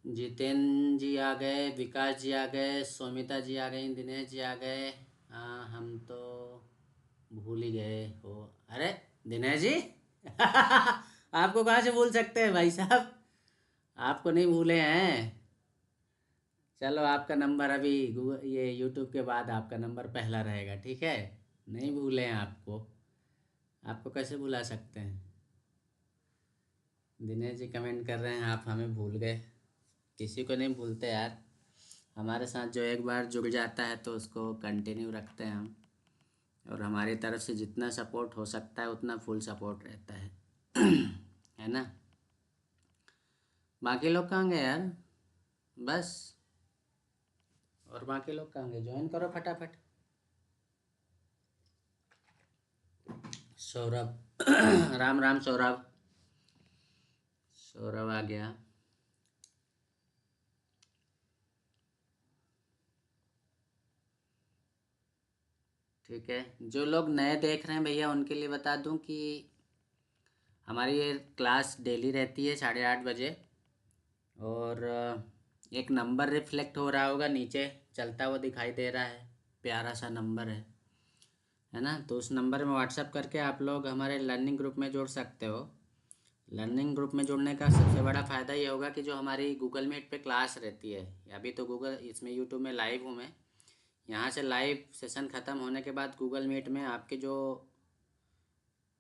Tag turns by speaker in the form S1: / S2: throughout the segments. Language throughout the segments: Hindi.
S1: जितेंद्र जी आ गए, विकास जी आ गए, सोमिता जी आ गई, दिनेश जी आ गए। हाँ, हम तो भूल ही गए हो। अरे दिनेश जी आपको कहाँ से भूल सकते हैं भाई साहब, आपको नहीं भूले हैं। चलो आपका नंबर अभी गूगल ये यूट्यूब के बाद आपका नंबर पहला रहेगा, ठीक है। नहीं भूले हैं आपको, आपको कैसे भुला सकते हैं। दिनेश जी कमेंट कर रहे हैं आप हमें भूल गए। किसी को नहीं भूलते यार, हमारे साथ जो एक बार जुड़ जाता है तो उसको कंटिन्यू रखते हैं हम। और हमारी तरफ से जितना सपोर्ट हो सकता है उतना फुल सपोर्ट रहता है है ना। बाकी लोग कहाँ गए यार, बस। और बाकी लोग कहाँ गए, ज्वाइन करो फटाफट। सौरभ राम राम सौरभ, सौरभ आ गया। ठीक है, जो लोग नए देख रहे हैं भैया उनके लिए बता दूं कि हमारी ये क्लास डेली रहती है 8:30 बजे। और एक नंबर रिफ्लेक्ट हो रहा होगा नीचे, चलता हुआ दिखाई दे रहा है, प्यारा सा नंबर है ना। तो उस नंबर में व्हाट्सअप करके आप लोग हमारे लर्निंग ग्रुप में जुड़ सकते हो। लर्निंग ग्रुप में जुड़ने का सबसे बड़ा फ़ायदा ये होगा कि जो हमारी गूगल मीट पे क्लास रहती है, अभी तो गूगल इसमें यूट्यूब में लाइव हूँ मैं। यहाँ से लाइव सेशन ख़त्म होने के बाद गूगल मीट में आपके जो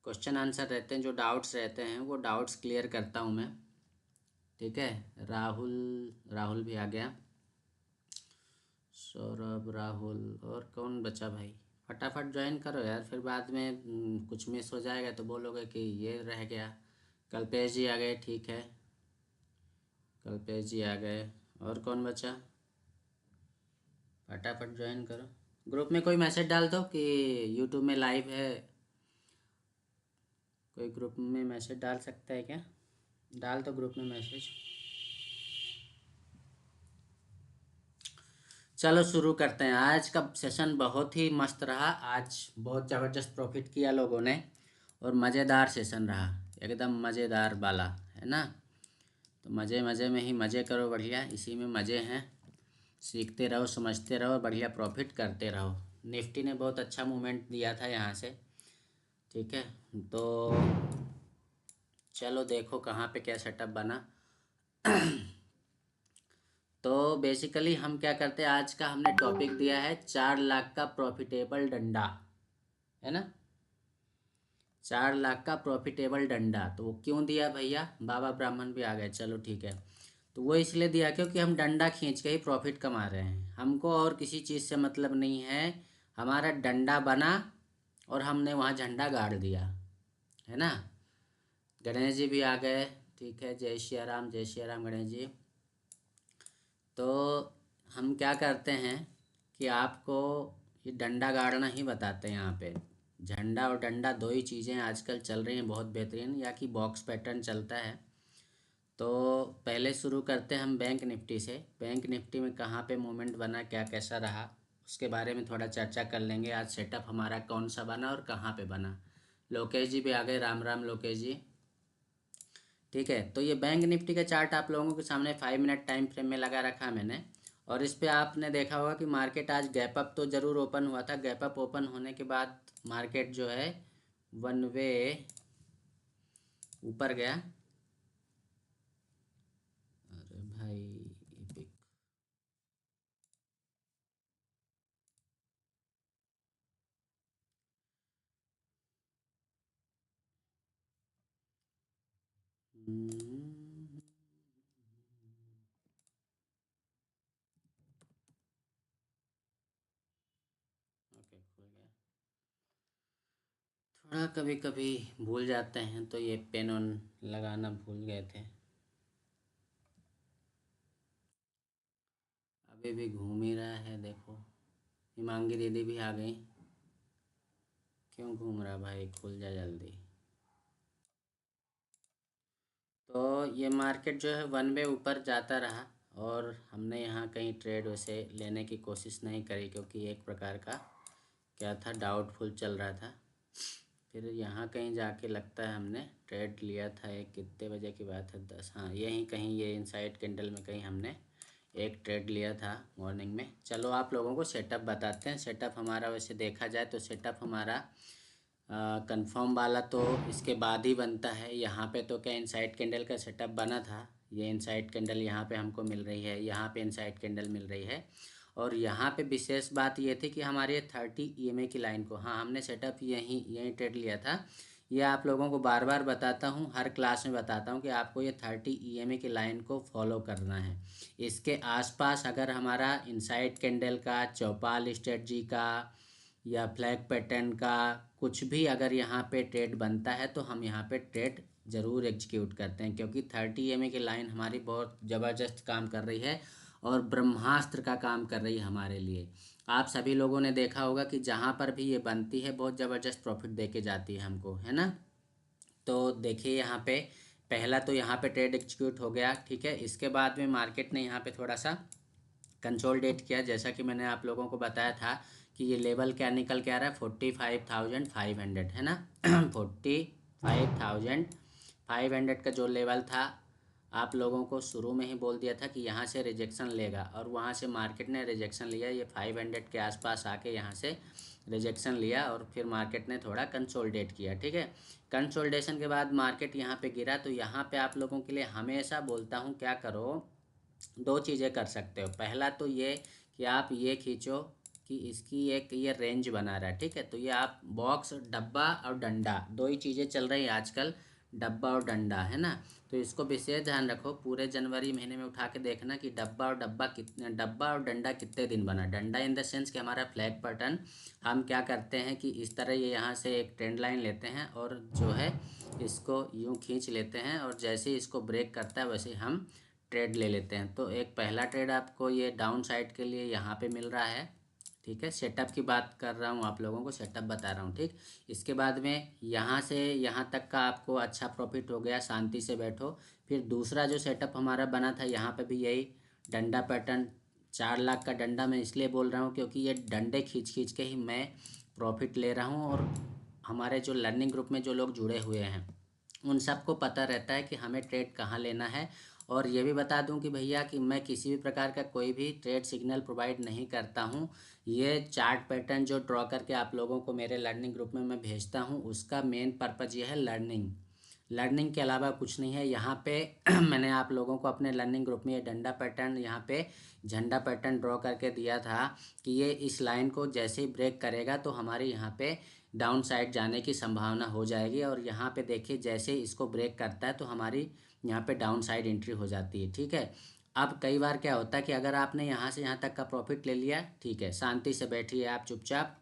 S1: क्वेश्चन आंसर रहते हैं, जो डाउट्स रहते हैं, वो डाउट्स क्लियर करता हूँ मैं। ठीक है, राहुल, राहुल भी आ गया। सौरभ, राहुल, और कौन बचा भाई। फटाफट ज्वाइन करो यार, फिर बाद में कुछ मिस हो जाएगा तो बोलोगे कि ये रह गया। कल्पेश जी आ गए, ठीक है, कल्पेश जी आ गए। और कौन बचा, फटाफट ज्वाइन करो। ग्रुप में कोई मैसेज डाल दो कि यूट्यूब में लाइव है। कोई ग्रुप में मैसेज डाल सकता है क्या, डाल दो ग्रुप में मैसेज। चलो शुरू करते हैं। आज का सेशन बहुत ही मस्त रहा, आज बहुत ज़बरदस्त प्रॉफिट किया लोगों ने, और मज़ेदार सेशन रहा, एकदम मज़ेदार वाला, है ना। तो मज़े मज़े में ही मज़े करो, बढ़िया इसी में मज़े हैं। सीखते रहो, समझते रहो, बढ़िया प्रॉफिट करते रहो। निफ्टी ने बहुत अच्छा मूवमेंट दिया था यहाँ से, ठीक है। तो चलो देखो कहाँ पे क्या सेटअप बना। तो बेसिकली हम क्या करते हैं, आज का हमने टॉपिक दिया है 4 लाख का प्रॉफिटेबल डंडा, है ना। 4 लाख का प्रॉफिटेबल डंडा, तो वो क्यों दिया भैया, बाबा ब्राह्मण भी आ गए, चलो ठीक है। तो वो इसलिए दिया क्योंकि हम डंडा खींच के ही प्रॉफिट कमा रहे हैं, हमको और किसी चीज़ से मतलब नहीं है। हमारा डंडा बना और हमने वहाँ झंडा गाड़ दिया, है ना। गणेश जी भी आ गए, ठीक है, जय श्री राम, जय श्री राम गणेश जी। तो हम क्या करते हैं कि आपको ये डंडा गाड़ना ही बताते हैं यहाँ पे। झंडा और डंडा दो ही चीज़ें आजकल चल रही हैं बहुत बेहतरीन, या कि बॉक्स पैटर्न चलता है। तो पहले शुरू करते हैं हम बैंक निफ्टी से। बैंक निफ्टी में कहाँ पे मूवमेंट बना, क्या कैसा रहा, उसके बारे में थोड़ा चर्चा कर लेंगे। आज सेटअप हमारा कौन सा बना और कहाँ पे बना। लोकेश जी भी आ गए, राम राम लोकेश जी। ठीक है, तो ये बैंक निफ्टी का चार्ट आप लोगों के सामने 5 मिनट टाइम फ्रेम में लगा रखा है मैंने। और इस पे आपने देखा होगा कि मार्केट आज गैप अप तो ज़रूर ओपन हुआ था। गैप अप ओपन होने के बाद मार्केट जो है वन वे ऊपर गया। अरे भाई epic। हम्म, ओके खुल गया। थोड़ा कभी कभी भूल जाते हैं, तो ये पेन ऑन लगाना भूल गए थे। अभी भी घूम ही रहा है देखो। हिमांगी दीदी भी आ गई। क्यों घूम रहा भाई, खुल जा जल्दी। तो ये मार्केट जो है वन वे ऊपर जाता रहा और हमने यहाँ कहीं ट्रेड वैसे लेने की कोशिश नहीं करी, क्योंकि एक प्रकार का क्या था, डाउटफुल चल रहा था। फिर यहाँ कहीं जाके लगता है हमने ट्रेड लिया था। एक कितने बजे की बात है, 10, हाँ यहीं कहीं ये इनसाइड कैंडल में कहीं हमने एक ट्रेड लिया था मॉर्निंग में। चलो आप लोगों को सेटअप बताते हैं। सेटअप हमारा वैसे देखा जाए तो सेटअप हमारा कंफर्म वाला तो इसके बाद ही बनता है। यहाँ पे तो क्या इनसाइड कैंडल का सेटअप बना था, ये इनसाइड कैंडल यहाँ पे हमको मिल रही है, यहाँ पे इनसाइड कैंडल मिल रही है। और यहाँ पे विशेष बात ये थी कि हमारे 30 EMA की लाइन को, हाँ हमने सेटअप यहीं ट्रेड लिया था। ये आप लोगों को बार बार बताता हूँ, हर क्लास में बताता हूँ कि आपको ये 30 EMA की लाइन को फॉलो करना है। इसके आसपास अगर हमारा इनसाइड कैंडल का, चौपाल स्ट्रेटजी का या फ्लैग पैटर्न का कुछ भी अगर यहाँ पे ट्रेड बनता है तो हम यहाँ पे ट्रेड ज़रूर एग्जीक्यूट करते हैं, क्योंकि 30 EMA की लाइन हमारी बहुत ज़बरदस्त काम कर रही है और ब्रह्मास्त्र का काम कर रही है हमारे लिए। आप सभी लोगों ने देखा होगा कि जहाँ पर भी ये बनती है बहुत ज़बरदस्त प्रॉफिट दे के जाती है हमको, है ना। तो देखिए यहाँ पे पहला तो यहाँ पे ट्रेड एग्जीक्यूट हो गया, ठीक है। इसके बाद में मार्केट ने यहाँ पे थोड़ा सा कंसोलिडेट किया, जैसा कि मैंने आप लोगों को बताया था कि ये लेवल क्या निकल के आ रहा है, 45,500, है ना। 45,500 का जो लेवल था, आप लोगों को शुरू में ही बोल दिया था कि यहाँ से रिजेक्शन लेगा, और वहाँ से मार्केट ने रिजेक्शन लिया। ये 500 के आसपास आके यहाँ से रिजेक्शन लिया और फिर मार्केट ने थोड़ा कंसोलिडेट किया, ठीक है। कंसोलिडेशन के बाद मार्केट यहाँ पे गिरा। तो यहाँ पे आप लोगों के लिए हमेशा बोलता हूँ क्या करो, दो चीज़ें कर सकते हो। पहला तो ये कि आप ये खींचो कि इसकी एक ये रेंज बना रहा है, ठीक है। तो ये आप बॉक्स, डब्बा और डंडा, दो ही चीज़ें चल रही है आजकल, डब्बा और डंडा, है ना। तो इसको विशेष ध्यान रखो, पूरे जनवरी महीने में उठा के देखना कि डब्बा और डंडा कितने दिन बना। डंडा इन द सेंस कि हमारा फ्लैग पैटर्न, हम क्या करते हैं कि इस तरह ये यहाँ से एक ट्रेंड लाइन लेते हैं और जो है इसको यूँ खींच लेते हैं, और जैसे ही इसको ब्रेक करता है वैसे हम ट्रेड ले लेते हैं। तो एक पहला ट्रेड आपको ये डाउन साइड के लिए यहाँ पे मिल रहा है, ठीक है। सेटअप की बात कर रहा हूँ, आप लोगों को सेटअप बता रहा हूँ, ठीक। इसके बाद में यहाँ से यहाँ तक का आपको अच्छा प्रॉफिट हो गया, शांति से बैठो। फिर दूसरा जो सेटअप हमारा बना था, यहाँ पे भी यही डंडा पैटर्न, 4 लाख का डंडा। मैं इसलिए बोल रहा हूँ क्योंकि ये डंडे खींच खींच के ही मैं प्रॉफिट ले रहा हूँ, और हमारे जो लर्निंग ग्रुप में जो लोग जुड़े हुए हैं उन सबको पता रहता है कि हमें ट्रेड कहाँ लेना है। और ये भी बता दूं कि भैया कि मैं किसी भी प्रकार का कोई भी ट्रेड सिग्नल प्रोवाइड नहीं करता हूं। ये चार्ट पैटर्न जो ड्रॉ करके आप लोगों को मेरे लर्निंग ग्रुप में मैं भेजता हूं, उसका मेन पर्पज़ ये है लर्निंग के अलावा कुछ नहीं है। यहाँ पे मैंने आप लोगों को अपने लर्निंग ग्रुप में ये डंडा पैटर्न, यहाँ पे झंडा पैटर्न ड्रॉ करके दिया था कि ये इस लाइन को जैसे ही ब्रेक करेगा तो हमारे यहाँ पे डाउन साइड जाने की संभावना हो जाएगी। और यहाँ पे देखिए जैसे ही इसको ब्रेक करता है तो हमारी यहाँ पे डाउन साइड एंट्री हो जाती है, ठीक है। अब कई बार क्या होता है कि अगर आपने यहाँ से यहाँ तक का प्रॉफिट ले लिया, ठीक है, शांति से बैठिए आप चुपचाप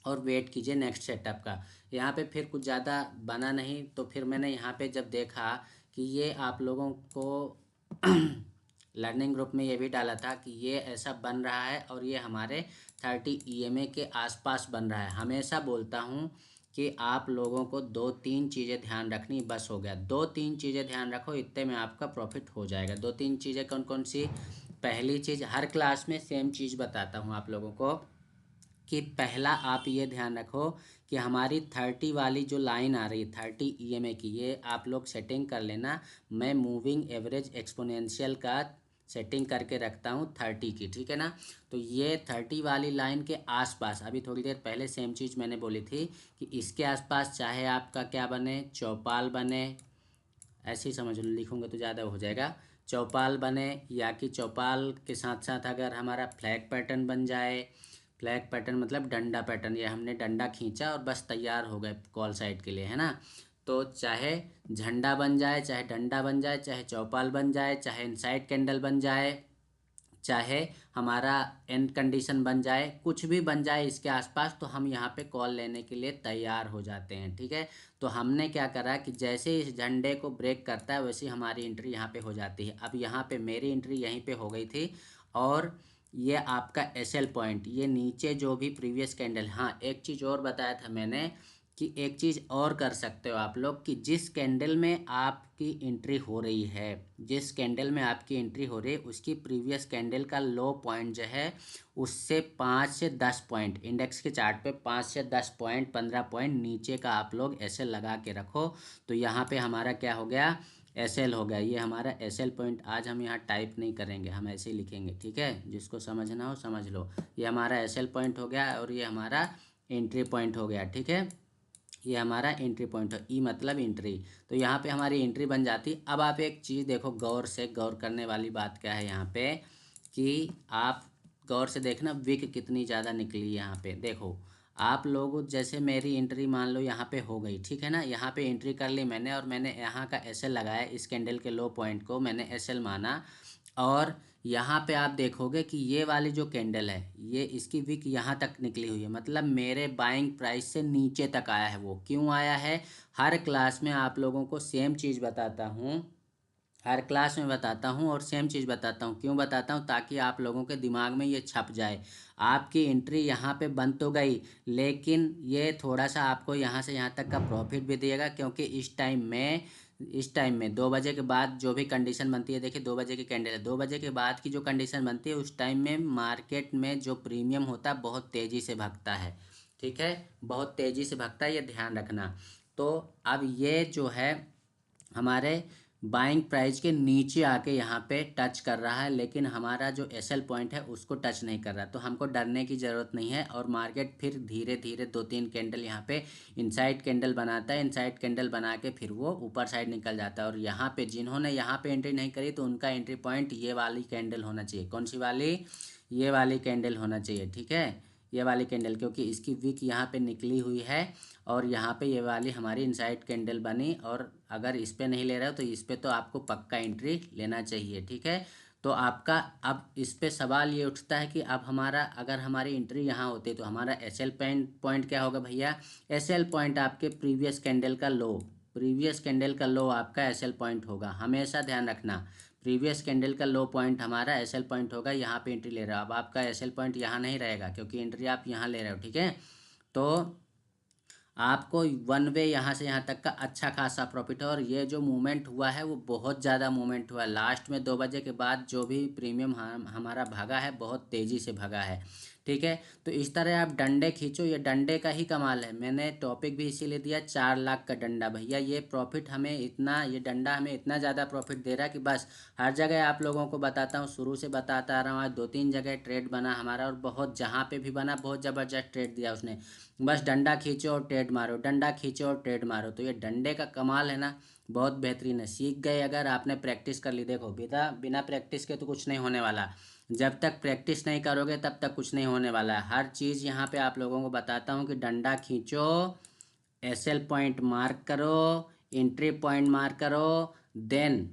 S1: और वेट कीजिए नेक्स्ट सेटअप का। यहाँ पे फिर कुछ ज़्यादा बना नहीं, तो फिर मैंने यहाँ पे जब देखा कि ये आप लोगों को लर्निंग ग्रुप में ये भी डाला था कि ये ऐसा बन रहा है और ये हमारे 30 EMA के आसपास बन रहा है। हमेशा बोलता हूँ कि आप लोगों को 2-3 चीज़ें ध्यान रखनी, बस हो गया। 2-3 चीज़ें ध्यान रखो, इतने में आपका प्रॉफिट हो जाएगा। 2-3 चीज़ें कौन कौन सी? पहली चीज़, हर क्लास में सेम चीज़ बताता हूँ आप लोगों को कि पहला आप ये ध्यान रखो कि हमारी 30 वाली जो लाइन आ रही है 30 EMA की, ये आप लोग सेटिंग कर लेना। मैं मूविंग एवरेज एक्सपोनेंशियल का सेटिंग करके रखता हूँ 30 की, ठीक है ना। तो ये 30 वाली लाइन के आसपास, अभी थोड़ी देर पहले सेम चीज़ मैंने बोली थी कि इसके आसपास चाहे आपका क्या बने, चौपाल बने, ऐसे ही समझ लो, लिखूँगा तो ज़्यादा हो जाएगा, चौपाल बने, या कि चौपाल के साथ साथ अगर हमारा फ्लैग पैटर्न बन जाए, फ्लैग पैटर्न मतलब डंडा पैटर्न, ये हमने डंडा खींचा और बस तैयार हो गए कॉल साइड के लिए, है ना। तो चाहे झंडा बन जाए, चाहे डंडा बन जाए, चाहे चौपाल बन जाए, चाहे इनसाइड कैंडल बन जाए, चाहे हमारा एंड कंडीशन बन जाए, कुछ भी बन जाए इसके आसपास, तो हम यहाँ पे कॉल लेने के लिए तैयार हो जाते हैं, ठीक है। तो हमने क्या करा कि जैसे इस झंडे को ब्रेक करता है वैसे हमारी एंट्री यहाँ पे हो जाती है। अब यहाँ पे मेरी एंट्री यहीं पे हो गई थी, और ये आपका SL पॉइंट, ये नीचे जो भी प्रीवियस कैंडल, हाँ एक चीज़ और बताया था मैंने कि एक चीज़ और कर सकते हो आप लोग कि जिस कैंडल में आपकी एंट्री हो रही है, जिस कैंडल में आपकी एंट्री हो रही है उसकी प्रीवियस कैंडल का लो पॉइंट जो है उससे 5 से 10 पॉइंट, इंडेक्स के चार्ट पे 5 से 10 पॉइंट 15 पॉइंट नीचे का आप लोग एसएल लगा के रखो। तो यहाँ पे हमारा क्या हो गया, एसएल हो गया। ये हमारा एसएल पॉइंट आज हम यहाँ टाइप नहीं करेंगे, हम ऐसे ही लिखेंगे, ठीक है। जिसको समझना हो समझ लो। ये हमारा एसएल पॉइंट हो गया और ये हमारा एंट्री पॉइंट हो गया, ठीक है। ये हमारा एंट्री पॉइंट है, ई मतलब एंट्री। तो यहाँ पे हमारी एंट्री बन जाती। अब आप एक चीज़ देखो, गौर से, गौर करने वाली बात क्या है यहाँ पे कि आप गौर से देखना विक कितनी ज़्यादा निकली यहाँ पे। देखो आप लोग, जैसे मेरी एंट्री मान लो यहाँ पे हो गई, ठीक है ना। यहाँ पे एंट्री कर ली मैंने और मैंने यहाँ का एसएल लगाया, इस कैंडल के लो पॉइंट को मैंने एसएल माना। और यहाँ पे आप देखोगे कि ये वाली जो कैंडल है ये इसकी विक यहाँ तक निकली हुई है, मतलब मेरे बाइंग प्राइस से नीचे तक आया है। वो क्यों आया है, हर क्लास में आप लोगों को सेम चीज़ बताता हूँ, हर क्लास में बताता हूँ और सेम चीज़ बताता हूँ। क्यों बताता हूँ, ताकि आप लोगों के दिमाग में ये छप जाए। आपकी एंट्री यहाँ पे बन तो गई, लेकिन ये थोड़ा सा आपको यहाँ से यहाँ तक का प्रॉफिट भी देगा, क्योंकि इस टाइम में 2 बजे के बाद जो भी कंडीशन बनती है, देखिए 2 बजे की कैंडल है, 2 बजे के बाद की जो कंडीशन बनती है उस टाइम में मार्केट में जो प्रीमियम होता है बहुत तेज़ी से भागता है, ठीक है। बहुत तेज़ी से भागता है, ये ध्यान रखना। तो अब ये जो है हमारे बाइंग प्राइस के नीचे आके यहाँ पे टच कर रहा है, लेकिन हमारा जो एसएल पॉइंट है उसको टच नहीं कर रहा। तो हमको डरने की ज़रूरत नहीं है। और मार्केट फिर धीरे धीरे 2-3 कैंडल यहाँ पे इनसाइड कैंडल बनाता है, इनसाइड कैंडल बना के फिर वो ऊपर साइड निकल जाता है। और यहाँ पे जिन्होंने यहाँ पे एंट्री नहीं करी तो उनका एंट्री पॉइंट ये वाली कैंडल होना चाहिए। कौन सी वाली, ये वाली कैंडल होना चाहिए, ठीक है। ये वाली कैंडल, क्योंकि इसकी विक यहाँ पे निकली हुई है और यहाँ पे ये वाली हमारी इनसाइड कैंडल बनी। और अगर इस पे नहीं ले रहे हो तो इस पे तो आपको पक्का एंट्री लेना चाहिए, ठीक है। तो आपका अब इस पे सवाल ये उठता है कि अब हमारा, अगर हमारी एंट्री यहाँ होती तो हमारा एसएल पॉइंट क्या होगा भैया। एसएल पॉइंट आपके प्रीवियस कैंडल का लो, प्रीवियस कैंडल का लो आपका एसएल पॉइंट होगा, हमेशा ध्यान रखना। प्रीवियस कैंडल का लो पॉइंट हमारा एसएल पॉइंट होगा। यहाँ पे एंट्री ले रहा हो, अब आपका एसएल पॉइंट यहाँ नहीं रहेगा क्योंकि एंट्री आप यहाँ ले रहे हो, ठीक है। तो आपको वन वे यहाँ से यहाँ तक का अच्छा खासा प्रॉफिट है। और ये जो मूवमेंट हुआ है वो बहुत ज़्यादा मूवमेंट हुआ है। लास्ट में 2 बजे के बाद जो भी प्रीमियम हमारा भागा है बहुत तेज़ी से भागा है, ठीक है। तो इस तरह आप डंडे खींचो, ये डंडे का ही कमाल है। मैंने टॉपिक भी इसीलिए दिया 4 लाख का डंडा। भैया ये प्रॉफिट हमें इतना, ये डंडा हमें इतना ज़्यादा प्रॉफिट दे रहा है कि बस हर जगह आप लोगों को बताता हूँ, शुरू से बताता आ रहा हूँ। आज 2-3 जगह ट्रेड बना हमारा और बहुत, जहाँ पे भी बना बहुत ज़बरदस्त ट्रेड दिया उसने। बस डंडा खींचो और ट्रेड मारो, डंडा खींचो और ट्रेड मारो। तो ये डंडे का कमाल है ना, बहुत बेहतरीन है। सीख गए अगर आपने, प्रैक्टिस कर ली। देखो बिना बिना प्रैक्टिस के तो कुछ नहीं होने वाला। जब तक प्रैक्टिस नहीं करोगे तब तक कुछ नहीं होने वाला है। हर चीज़ यहाँ पे आप लोगों को बताता हूँ कि डंडा खींचो, एसएल पॉइंट मार्क करो, एंट्री पॉइंट मार्क करो। देन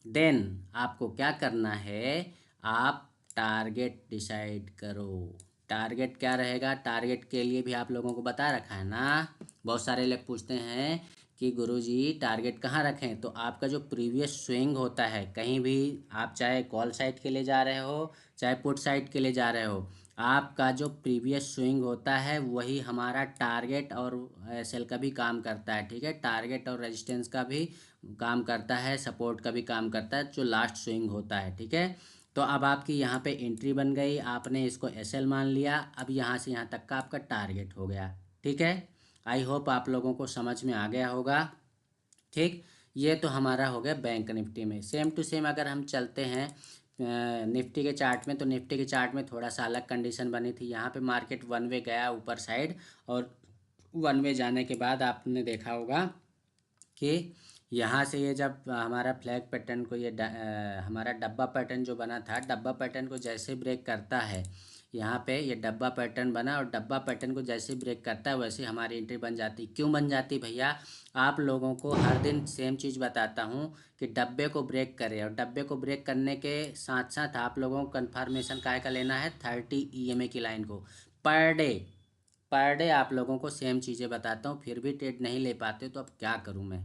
S1: देन आपको क्या करना है, आप टारगेट डिसाइड करो। टारगेट क्या रहेगा, टारगेट के लिए भी आप लोगों को बता रखा है ना। बहुत सारे लोग पूछते हैं कि गुरुजी टारगेट कहाँ रखें। तो आपका जो प्रीवियस स्विंग होता है, कहीं भी आप चाहे कॉल साइड के लिए जा रहे हो चाहे पुट साइड के लिए जा रहे हो, आपका जो प्रीवियस स्विंग होता है वही हमारा टारगेट और एसएल का भी काम करता है, ठीक है। टारगेट और रेजिस्टेंस का भी काम करता है, सपोर्ट का भी काम करता है, जो लास्ट स्विंग होता है, ठीक है। तो अब आपकी यहाँ पे एंट्री बन गई, आपने इसको एसएल मान लिया। अब यहाँ से यहाँ तक का आपका टारगेट हो गया, ठीक है। आई होप आप लोगों को समझ में आ गया होगा, ठीक। ये तो हमारा हो गया बैंक निफ्टी में। सेम टू सेम अगर हम चलते हैं निफ्टी के चार्ट में, तो निफ्टी के चार्ट में थोड़ा सा अलग कंडीशन बनी थी। यहाँ पे मार्केट वन वे गया ऊपर साइड, और वन वे जाने के बाद आपने देखा होगा कि यहाँ से ये जब हमारा फ्लैग पैटर्न को, ये हमारा डब्बा पैटर्न जो बना था, डब्बा पैटर्न को जैसे ब्रेक करता है, यहाँ पे ये डब्बा पैटर्न बना और डब्बा पैटर्न को जैसे ब्रेक करता है वैसे हमारी एंट्री बन जाती। क्यों बन जाती भैया, आप लोगों को हर दिन सेम चीज़ बताता हूँ कि डब्बे को ब्रेक करें। और डब्बे को ब्रेक करने के साथ साथ आप लोगों को कन्फर्मेशन काय का लेना है, 30 EMA की लाइन को पर डे। पर डे आप लोगों को सेम चीज़ें बताता हूँ, फिर भी ट्रेड नहीं ले पाते तो अब क्या करूँ मैं।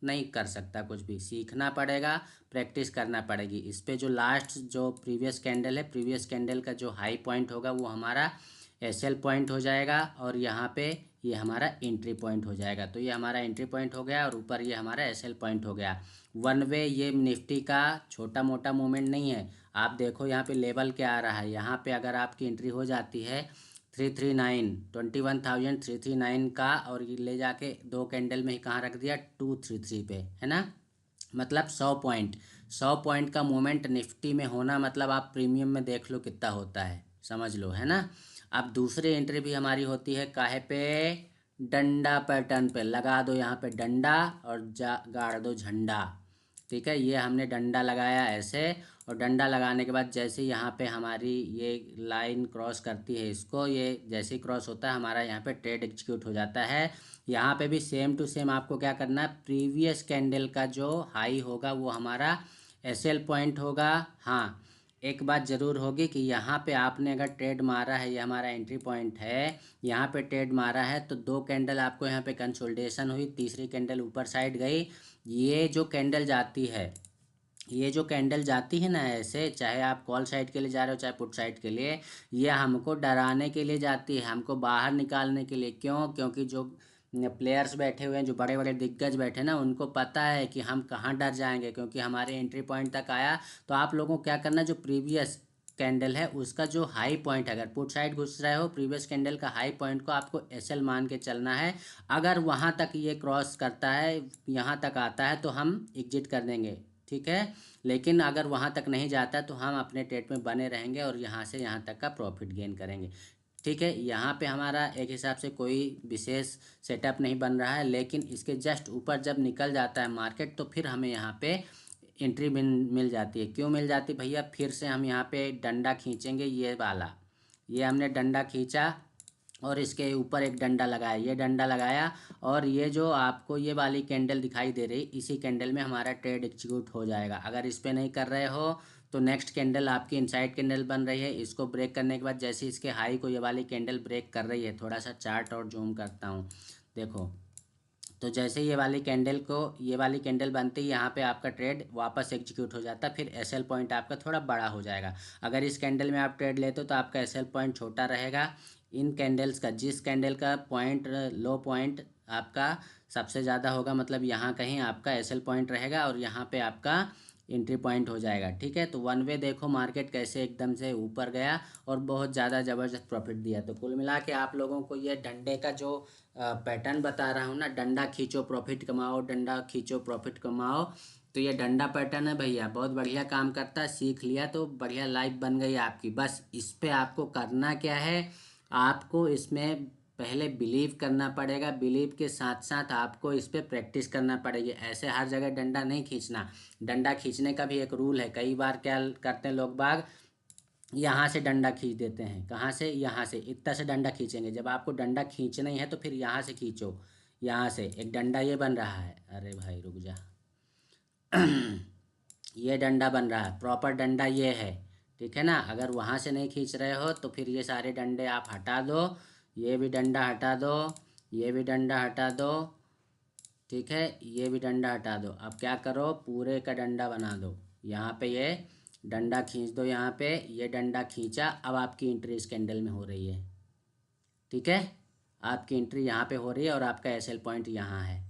S1: नहीं कर सकता कुछ भी, सीखना पड़ेगा, प्रैक्टिस करना पड़ेगी। इस पे जो लास्ट जो प्रीवियस कैंडल है, प्रीवियस कैंडल का जो हाई पॉइंट होगा वो हमारा एसएल पॉइंट हो जाएगा और यहाँ पे ये हमारा एंट्री पॉइंट हो जाएगा। तो ये हमारा एंट्री पॉइंट हो गया और ऊपर ये हमारा एसएल पॉइंट हो गया। वन वे ये निफ्टी का छोटा मोटा मूवमेंट नहीं है। आप देखो यहाँ पे लेवल क्या आ रहा है, यहाँ पे अगर आपकी एंट्री हो जाती है 339 21,339 का, और ये ले जाके दो कैंडल में ही कहाँ रख दिया 233 पे, है ना। मतलब 100 पॉइंट का मूवमेंट निफ्टी में होना, मतलब आप प्रीमियम में देख लो कितना होता है, समझ लो, है ना। अब दूसरी एंट्री भी हमारी होती है काहे पे, डंडा पैटर्न पे। लगा दो यहाँ पे डंडा और गाड़ दो झंडा। ठीक है, ये हमने डंडा लगाया ऐसे, और डंडा लगाने के बाद जैसे यहाँ पे हमारी ये लाइन क्रॉस करती है इसको, ये जैसे ही क्रॉस होता है हमारा यहाँ पे ट्रेड एग्जीक्यूट हो जाता है। यहाँ पे भी सेम टू सेम आपको क्या करना है, प्रीवियस कैंडल का जो हाई होगा वो हमारा एसएल पॉइंट होगा। हाँ, एक बात ज़रूर होगी कि यहाँ पे आपने अगर ट्रेड मारा है, ये हमारा एंट्री पॉइंट है, यहाँ पे ट्रेड मारा है तो दो कैंडल आपको यहाँ पे कंसोलिडेशन हुई, तीसरी कैंडल ऊपर साइड गई। ये जो कैंडल जाती है, ये जो कैंडल जाती है ना ऐसे, चाहे आप कॉल साइड के लिए जा रहे हो चाहे पुट साइड के लिए, ये हमको डराने के लिए जाती है, हमको बाहर निकालने के लिए। क्यों? क्योंकि जो प्लेयर्स बैठे हुए हैं, जो बड़े बड़े दिग्गज बैठे हैं ना, उनको पता है कि हम कहाँ डर जाएंगे, क्योंकि हमारे एंट्री पॉइंट तक आया। तो आप लोगों को क्या करना, जो प्रीवियस कैंडल है उसका जो हाई पॉइंट है, अगर पुट साइड घुस रहे हो, प्रीवियस कैंडल का हाई पॉइंट को आपको एसएल मान के चलना है। अगर वहाँ तक ये क्रॉस करता है, यहाँ तक आता है, तो हम एग्जिट कर देंगे, ठीक है। लेकिन अगर वहाँ तक नहीं जाता तो हम अपने ट्रेड में बने रहेंगे और यहाँ से यहाँ तक का प्रॉफिट गेन करेंगे, ठीक है। यहाँ पे हमारा एक हिसाब से कोई विशेष सेटअप नहीं बन रहा है, लेकिन इसके जस्ट ऊपर जब निकल जाता है मार्केट तो फिर हमें यहाँ पे एंट्री मिल जाती है। क्यों मिल जाती है भैया? फिर से हम यहाँ पे डंडा खींचेंगे, ये वाला, ये हमने डंडा खींचा और इसके ऊपर एक डंडा लगाया, ये डंडा लगाया, और ये जो आपको ये वाली कैंडल दिखाई दे रही, इसी कैंडल में हमारा ट्रेड एग्जीक्यूट हो जाएगा। अगर इस पर नहीं कर रहे हो तो नेक्स्ट कैंडल आपकी इनसाइड कैंडल बन रही है, इसको ब्रेक करने के बाद जैसे इसके हाई को ये वाली कैंडल ब्रेक कर रही है, थोड़ा सा चार्ट और जूम करता हूँ, देखो। तो जैसे ये वाली कैंडल को, ये वाली कैंडल बनते ही यहाँ पे आपका ट्रेड वापस एग्जीक्यूट हो जाता है, फिर एसएल पॉइंट आपका थोड़ा बड़ा हो जाएगा। अगर इस कैंडल में आप ट्रेड लेते हो तो आपका एसएल पॉइंट छोटा रहेगा। इन कैंडल्स का, जिस कैंडल का पॉइंट, लो पॉइंट आपका सबसे ज़्यादा होगा, मतलब यहाँ कहीं आपका एसएल पॉइंट रहेगा और यहाँ पे आपका एंट्री पॉइंट हो जाएगा, ठीक है। तो वन वे देखो मार्केट कैसे एकदम से ऊपर गया और बहुत ज़्यादा ज़बरदस्त प्रॉफिट दिया। तो कुल मिला के आप लोगों को ये डंडे का जो पैटर्न बता रहा हूँ ना, डंडा खींचो प्रॉफिट कमाओ, डंडा खींचो प्रॉफिट कमाओ, तो ये डंडा पैटर्न है भैया, बहुत बढ़िया काम करता है। सीख लिया तो बढ़िया लाइफ बन गई आपकी। बस इस पे आपको करना क्या है, आपको इसमें पहले बिलीव करना पड़ेगा, बिलीव के साथ साथ आपको इस पे प्रैक्टिस करना पड़ेगी। ऐसे हर जगह डंडा नहीं खींचना। डंडा खींचने का भी एक रूल है। कई बार क्या करते हैं लोग बाग, यहाँ से डंडा खींच देते हैं, कहाँ से, यहाँ से इतना से डंडा खींचेंगे। जब आपको डंडा खींचना ही है तो फिर यहाँ से खींचो, यहाँ से एक डंडा ये बन रहा है, अरे भाई रुक जा ये डंडा बन रहा है, प्रॉपर डंडा ये है, ठीक है ना। अगर वहाँ से नहीं खींच रहे हो तो फिर ये सारे डंडे आप हटा दो, ये भी डंडा हटा दो, ये भी डंडा हटा दो, ठीक है, ये भी डंडा हटा दो। अब क्या करो, पूरे का डंडा बना दो, यहाँ पे ये डंडा खींच दो, यहाँ पे ये डंडा खींचा। अब आपकी एंट्री इस कैंडल में हो रही है, ठीक है, आपकी एंट्री यहाँ पे हो रही है और आपका एसएल पॉइंट यहाँ है।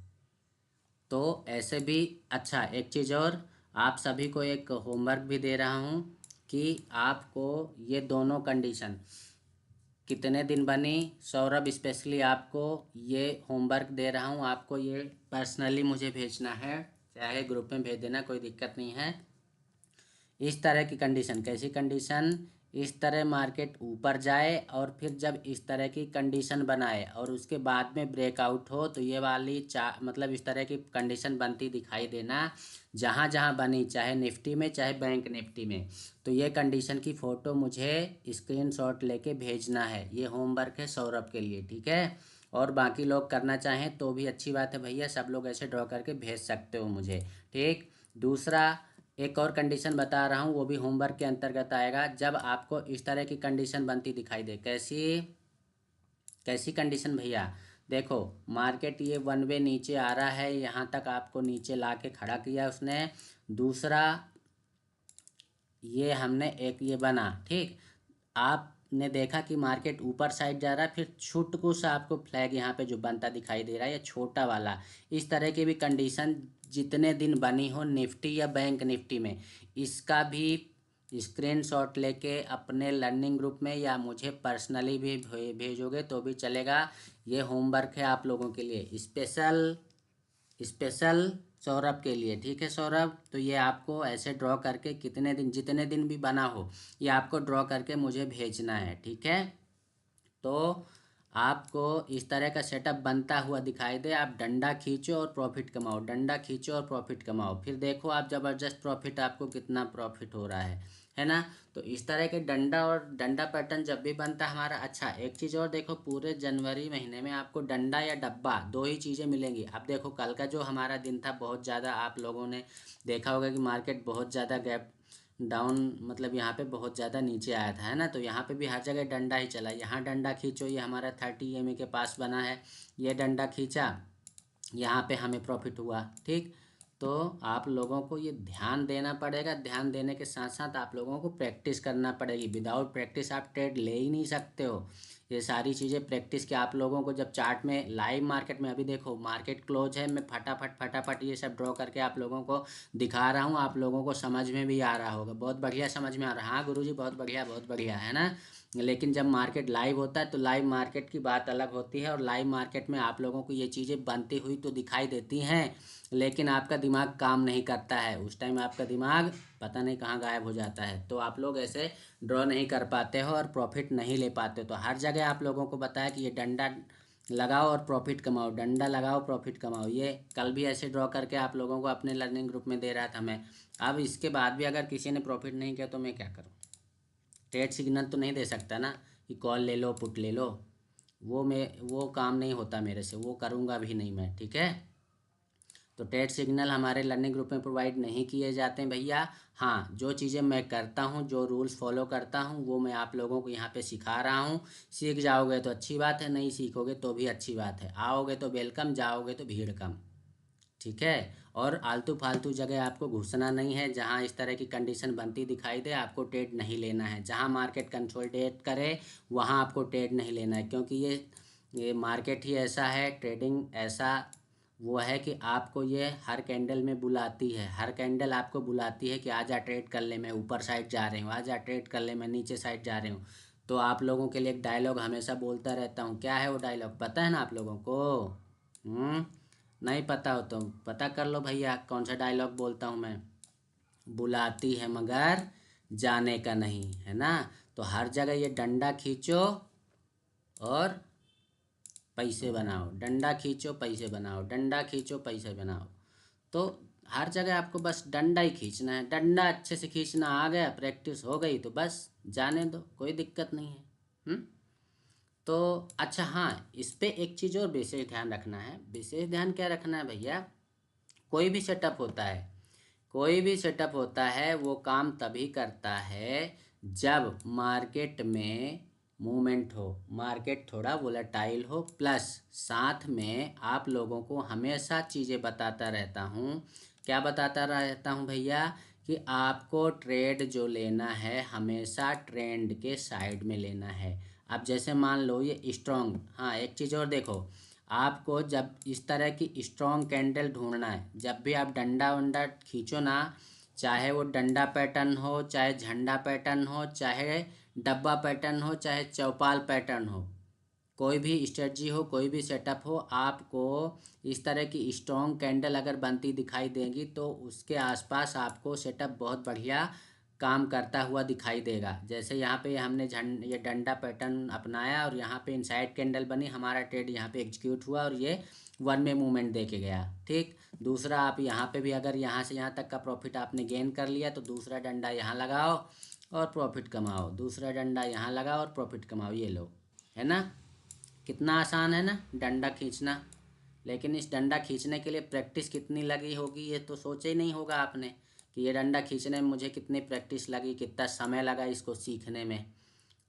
S1: तो ऐसे भी, अच्छा एक चीज़ और, आप सभी को एक होमवर्क भी दे रहा हूँ कि आपको ये दोनों कंडीशन कितने दिन बनी, सौरभ स्पेशली आपको ये होमवर्क दे रहा हूँ, आपको ये पर्सनली मुझे भेजना है, चाहे ग्रुप में भेज देना, कोई दिक्कत नहीं है। इस तरह की कंडीशन, कैसी कंडीशन, इस तरह मार्केट ऊपर जाए और फिर जब इस तरह की कंडीशन बनाए और उसके बाद में ब्रेकआउट हो, तो ये वाली मतलब इस तरह की कंडीशन बनती दिखाई देना, जहाँ जहाँ बनी, चाहे निफ्टी में चाहे बैंक निफ्टी में। तो ये कंडीशन की फ़ोटो मुझे स्क्रीनशॉट लेके भेजना है, ये होमवर्क है सौरभ के लिए, ठीक है। और बाकी लोग करना चाहें तो भी अच्छी बात है भैया, सब लोग ऐसे ड्रॉ करके भेज सकते हो मुझे, ठीक। दूसरा, एक और कंडीशन बता रहा हूँ, वो भी होमवर्क के अंतर्गत आएगा। जब आपको इस तरह की कंडीशन बनती दिखाई दे, कैसी कैसी कंडीशन भैया, देखो मार्केट ये वन वे नीचे आ रहा है, यहाँ तक आपको नीचे ला के खड़ा किया उसने। दूसरा, ये हमने एक ये बना, ठीक, आप आपने देखा कि मार्केट ऊपर साइड जा रहा है, फिर छुटकू सा आपको फ्लैग यहाँ पे जो बनता दिखाई दे रहा है, ये छोटा वाला, इस तरह की भी कंडीशन जितने दिन बनी हो निफ्टी या बैंक निफ्टी में, इसका भी स्क्रीनशॉट लेके अपने लर्निंग ग्रुप में या मुझे पर्सनली भी भेजोगे तो भी चलेगा। ये होमवर्क है आप लोगों के लिए, स्पेशल स्पेशल सौरभ के लिए, ठीक है सौरभ। तो ये आपको ऐसे ड्रॉ करके कितने दिन, जितने दिन भी बना हो, ये आपको ड्रॉ करके मुझे भेजना है, ठीक है। तो आपको इस तरह का सेटअप बनता हुआ दिखाई दे, आप डंडा खींचो और प्रॉफिट कमाओ, डंडा खींचो और प्रॉफिट कमाओ, फिर देखो आप ज़बरदस्त प्रॉफिट, आपको कितना प्रॉफिट हो रहा है ना। तो इस तरह के डंडा और डंडा पैटर्न जब भी बनता है हमारा। अच्छा, एक चीज़ और देखो, पूरे जनवरी महीने में आपको डंडा या डब्बा दो ही चीज़ें मिलेंगी। अब देखो कल का जो हमारा दिन था, बहुत ज़्यादा आप लोगों ने देखा होगा कि मार्केट बहुत ज़्यादा गैप डाउन, मतलब यहाँ पे बहुत ज़्यादा नीचे आया था, है ना। तो यहाँ पे भी हर जगह डंडा ही चला, यहाँ डंडा खींचो, ये हमारा 30 EMA के पास बना है, ये डंडा खींचा, यहाँ पे हमें प्रॉफिट हुआ, ठीक। तो आप लोगों को ये ध्यान देना पड़ेगा, ध्यान देने के साथ साथ आप लोगों को प्रैक्टिस करना पड़ेगी। विदाउट प्रैक्टिस आप ट्रेड ले ही नहीं सकते हो। ये सारी चीज़ें प्रैक्टिस के आप लोगों को, जब चार्ट में लाइव मार्केट में, अभी देखो मार्केट क्लोज है, मैं फटाफट फटाफट ये सब ड्रॉ करके आप लोगों को दिखा रहा हूँ, आप लोगों को समझ में भी आ रहा होगा, बहुत बढ़िया समझ में आ रहा है। हाँ गुरुजी, बहुत बढ़िया, है ना। लेकिन जब मार्केट लाइव होता है तो लाइव मार्केट की बात अलग होती है, और लाइव मार्केट में आप लोगों को ये चीज़ें बनती हुई तो दिखाई देती हैं, लेकिन आपका दिमाग काम नहीं करता है, उस टाइम आपका दिमाग पता नहीं कहाँ गायब हो जाता है। तो आप लोग ऐसे ड्रॉ नहीं कर पाते हो और प्रॉफिट नहीं ले पाते हो। तो हर जगह आप लोगों को बताया कि ये डंडा लगाओ और प्रॉफिट कमाओ, डंडा लगाओ प्रॉफिट कमाओ। ये कल भी ऐसे ड्रॉ करके आप लोगों को अपने लर्निंग ग्रुप में दे रहा था मैं। अब इसके बाद भी अगर किसी ने प्रॉफिट नहीं किया तो मैं क्या करूँ? ट्रेड सिग्नल तो नहीं दे सकता ना कि कॉल ले लो पुट ले लो, वो काम नहीं होता मेरे से, वो करूँगा भी नहीं मैं, ठीक है। तो ट्रेड सिग्नल हमारे लर्निंग ग्रुप में प्रोवाइड नहीं किए जाते हैं भैया। हाँ, जो चीज़ें मैं करता हूँ, जो रूल्स फॉलो करता हूँ, वो मैं आप लोगों को यहाँ पे सिखा रहा हूँ। सीख जाओगे तो अच्छी बात है, नहीं सीखोगे तो भी अच्छी बात है। आओगे तो वेलकम, जाओगे तो भीड़ कम, ठीक है। और आलतू फालतू जगह आपको घुसना नहीं है, जहाँ इस तरह की कंडीशन बनती दिखाई दे आपको ट्रेड नहीं लेना है। जहाँ मार्केट कंसोलिडेट करे वहाँ आपको ट्रेड नहीं लेना है, क्योंकि ये मार्केट ही ऐसा है, ट्रेडिंग ऐसा वो है कि आपको ये हर कैंडल में बुलाती है, हर कैंडल आपको बुलाती है कि आजा ट्रेड कर ले, मैं ऊपर साइड जा रही हूँ, आजा ट्रेड कर ले, मैं नीचे साइड जा रही हूँ। तो आप लोगों के लिए एक डायलॉग हमेशा बोलता रहता हूँ, क्या है वो डायलॉग पता है ना आप लोगों को? नहीं पता हो तो पता कर लो भैया, कौन सा डायलॉग बोलता हूँ मैं। बुलाती है मगर जाने का नहीं, है ना। तो हर जगह ये डंडा खींचो और पैसे बनाओ, डंडा खींचो पैसे बनाओ, डंडा खींचो पैसे बनाओ। तो हर जगह आपको बस डंडा ही खींचना है, डंडा अच्छे से खींचना आ गया, प्रैक्टिस हो गई तो बस जाने दो, कोई दिक्कत नहीं है। तो अच्छा, हाँ, इस पे एक चीज़ और विशेष ध्यान रखना है। विशेष ध्यान क्या रखना है भैया? कोई भी सेटअप होता है, कोई भी सेटअप होता है, वो काम तभी करता है जब मार्केट में मूवमेंट हो, मार्केट थोड़ा वोलेटाइल हो, प्लस साथ में आप लोगों को हमेशा चीज़ें बताता रहता हूँ। क्या बताता रहता हूँ भैया? कि आपको ट्रेड जो लेना है हमेशा ट्रेंड के साइड में लेना है। अब जैसे मान लो ये स्ट्रॉन्ग, हाँ एक चीज़ और देखो, आपको जब इस तरह की स्ट्रॉन्ग कैंडल ढूंढना है, जब भी आप डंडा वंडा खींचो ना, चाहे वो डंडा पैटर्न हो, चाहे झंडा पैटर्न हो, चाहे डब्बा पैटर्न हो, चाहे चौपाल पैटर्न हो, कोई भी स्ट्रेटजी हो, कोई भी सेटअप हो, आपको इस तरह की स्ट्रॉन्ग कैंडल अगर बनती दिखाई देगी तो उसके आसपास आपको सेटअप बहुत बढ़िया काम करता हुआ दिखाई देगा। जैसे यहाँ पे हमने ये डंडा पैटर्न अपनाया और यहाँ पे इनसाइड कैंडल बनी, हमारा ट्रेड यहाँ पे एग्जीक्यूट हुआ और ये वन में मूवमेंट दे के गया, ठीक। दूसरा, आप यहाँ पे भी अगर यहाँ से यहाँ तक का प्रॉफिट आपने गेन कर लिया तो दूसरा डंडा यहाँ लगाओ और प्रॉफिट कमाओ, दूसरा डंडा यहाँ लगाओ और प्रॉफिट कमाओ, ये लो, है ना। कितना आसान है ना डंडा खींचना। लेकिन इस डंडा खींचने के लिए प्रैक्टिस कितनी लगी होगी ये तो सोचा ही नहीं होगा आपने, कि ये डंडा खींचने में मुझे कितनी प्रैक्टिस लगी, कितना समय लगा इसको सीखने में।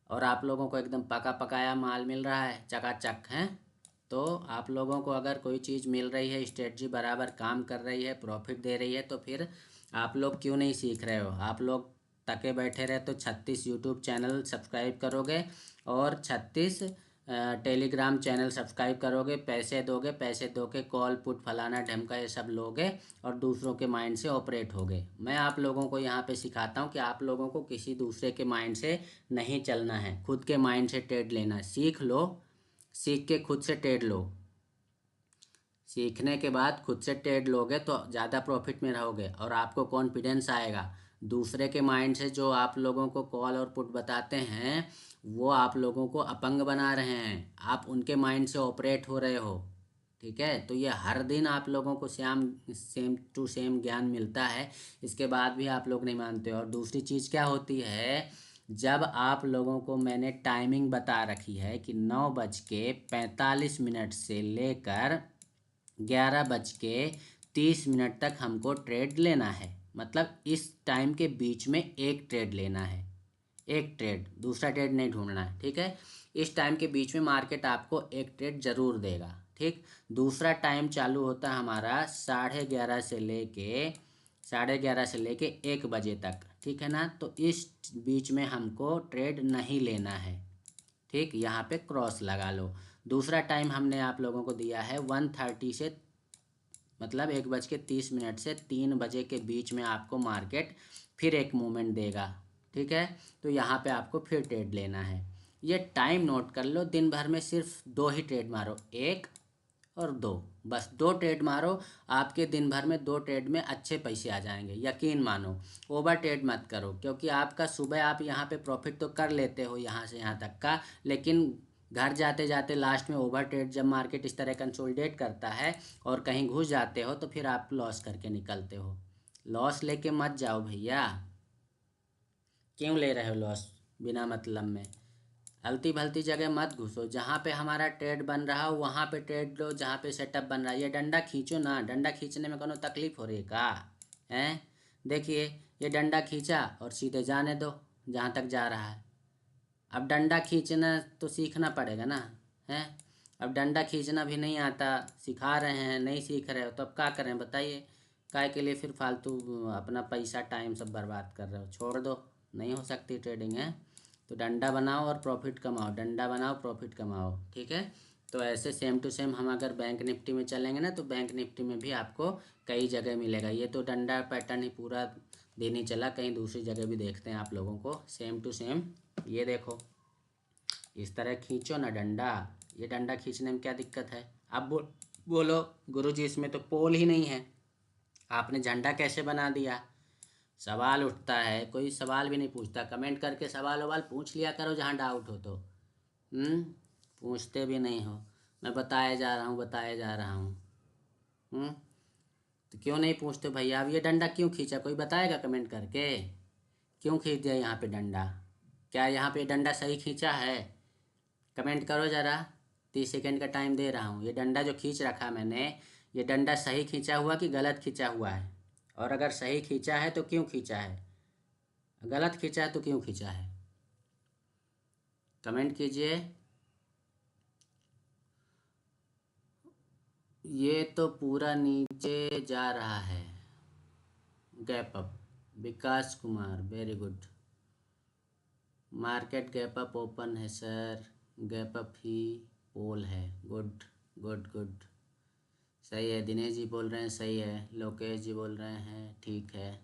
S1: और आप लोगों को एकदम पका पकाया माल मिल रहा है, चकाचक है। तो आप लोगों को अगर कोई चीज़ मिल रही है, स्ट्रेटजी बराबर काम कर रही है, प्रॉफिट दे रही है, तो फिर आप लोग क्यों नहीं सीख रहे हो? आप लोग तके बैठे रहे तो 36 यूट्यूब चैनल सब्सक्राइब करोगे और 36 टेलीग्राम चैनल सब्सक्राइब करोगे, पैसे दोगे, पैसे दो के कॉल पुट फलाना ढमका ये सब लोगे और दूसरों के माइंड से ऑपरेट होगे। मैं आप लोगों को यहाँ पे सिखाता हूँ कि आप लोगों को किसी दूसरे के माइंड से नहीं चलना है, खुद के माइंड से ट्रेड लेना है। सीख लो, सीख के खुद से ट्रेड लो। सीखने के बाद खुद से ट्रेड लोगे तो ज़्यादा प्रॉफिट में रहोगे और आपको कॉन्फिडेंस आएगा। दूसरे के माइंड से जो आप लोगों को कॉल और पुट बताते हैं वो आप लोगों को अपंग बना रहे हैं, आप उनके माइंड से ऑपरेट हो रहे हो। ठीक है, तो ये हर दिन आप लोगों को सेम टू सेम ज्ञान मिलता है, इसके बाद भी आप लोग नहीं मानते। और दूसरी चीज़ क्या होती है, जब आप लोगों को मैंने टाइमिंग बता रखी है कि 9:45 से लेकर 11:30 तक हमको ट्रेड लेना है, मतलब इस टाइम के बीच में एक ट्रेड लेना है, एक ट्रेड, दूसरा ट्रेड नहीं ढूंढना है। ठीक है, इस टाइम के बीच में मार्केट आपको एक ट्रेड ज़रूर देगा। ठीक, दूसरा टाइम चालू होता है हमारा 11:30 से लेके 1 बजे तक। ठीक है ना, तो इस बीच में हमको ट्रेड नहीं लेना है। ठीक, यहाँ पे क्रॉस लगा लो। दूसरा टाइम हमने आप लोगों को दिया है 1:30 से, मतलब 1:30 से 3 बजे के बीच में आपको मार्केट फिर एक मूवमेंट देगा। ठीक है, तो यहाँ पे आपको फिर ट्रेड लेना है। ये टाइम नोट कर लो, दिन भर में सिर्फ 2 ही ट्रेड मारो, 1 और 2, बस 2 ट्रेड मारो। आपके दिन भर में 2 ट्रेड में अच्छे पैसे आ जाएंगे, यकीन मानो। ओवर ट्रेड मत करो, क्योंकि आपका सुबह आप यहाँ पे प्रॉफिट तो कर लेते हो यहाँ से यहाँ तक का, लेकिन घर जाते जाते लास्ट में ओवर ट्रेड जब मार्केट इस तरह कंसोलिडेट करता है और कहीं घुस जाते हो तो फिर आप लॉस करके निकलते हो। लॉस लेके मत जाओ भैया, क्यों ले रहे हो लॉस बिना मतलब में? हल्ती भलती जगह मत घुसो, जहाँ पे हमारा ट्रेड बन रहा हो वहाँ पे ट्रेड लो, जहाँ पे सेटअप बन रहा है। ये डंडा खींचो ना, डंडा खींचने में कोनो तकलीफ हो रही है का? हैं, देखिए ये डंडा खींचा और सीधे जाने दो जहाँ तक जा रहा है। अब डंडा खींचना तो सीखना पड़ेगा ना, हैं? अब डंडा खींचना भी नहीं आता, सिखा रहे हैं, नहीं सीख रहे हो तो अब क्या करें बताइए? काय के लिए फिर फालतू अपना पैसा टाइम सब बर्बाद कर रहे हो? छोड़ दो, नहीं हो सकती ट्रेडिंग है। तो डंडा बनाओ और प्रॉफिट कमाओ, डंडा बनाओ प्रॉफिट कमाओ। ठीक है, तो ऐसे सेम टू सेम हम अगर बैंक निफ्टी में चलेंगे ना तो बैंक निफ्टी में भी आपको कई जगह मिलेगा। ये तो डंडा पैटर्न ही पूरा दिन ही चला, कहीं दूसरी जगह भी देखते हैं आप लोगों को सेम टू सेम। ये देखो इस तरह खींचो ना डंडा, ये डंडा खींचने में क्या दिक्कत है? अब बोलो गुरुजी इसमें तो पोल ही नहीं है, आपने झंडा कैसे बना दिया? सवाल उठता है, कोई सवाल भी नहीं पूछता। कमेंट करके सवाल ववाल पूछ लिया करो जहाँ डाउट हो तो। हम्म, पूछते भी नहीं हो। मैं बताया जा रहा हूँ, बताया जा रहा हूँ। तो क्यों नहीं पूछते भैया? अब ये डंडा क्यों खींचा, कोई बताएगा कमेंट करके? क्यों खींच दिया यहाँ पे डंडा? क्या यहाँ पे डंडा सही खींचा है? कमेंट करो ज़रा, 30 सेकेंड का टाइम दे रहा हूँ। ये डंडा जो खींच रखा मैंने, ये डंडा सही खींचा हुआ कि गलत खींचा हुआ है? और अगर सही खींचा है तो क्यों खींचा है? गलत खींचा है तो क्यों खींचा है? कमेंट कीजिए। ये तो पूरा नीचे जा रहा है, gap up. Vikas Kumar, very good. Market gap up open है सर, गैप अप ही पोल है। गुड गुड गुड, सही है। दिनेश जी बोल रहे हैं सही है, लोकेश जी बोल रहे हैं ठीक है।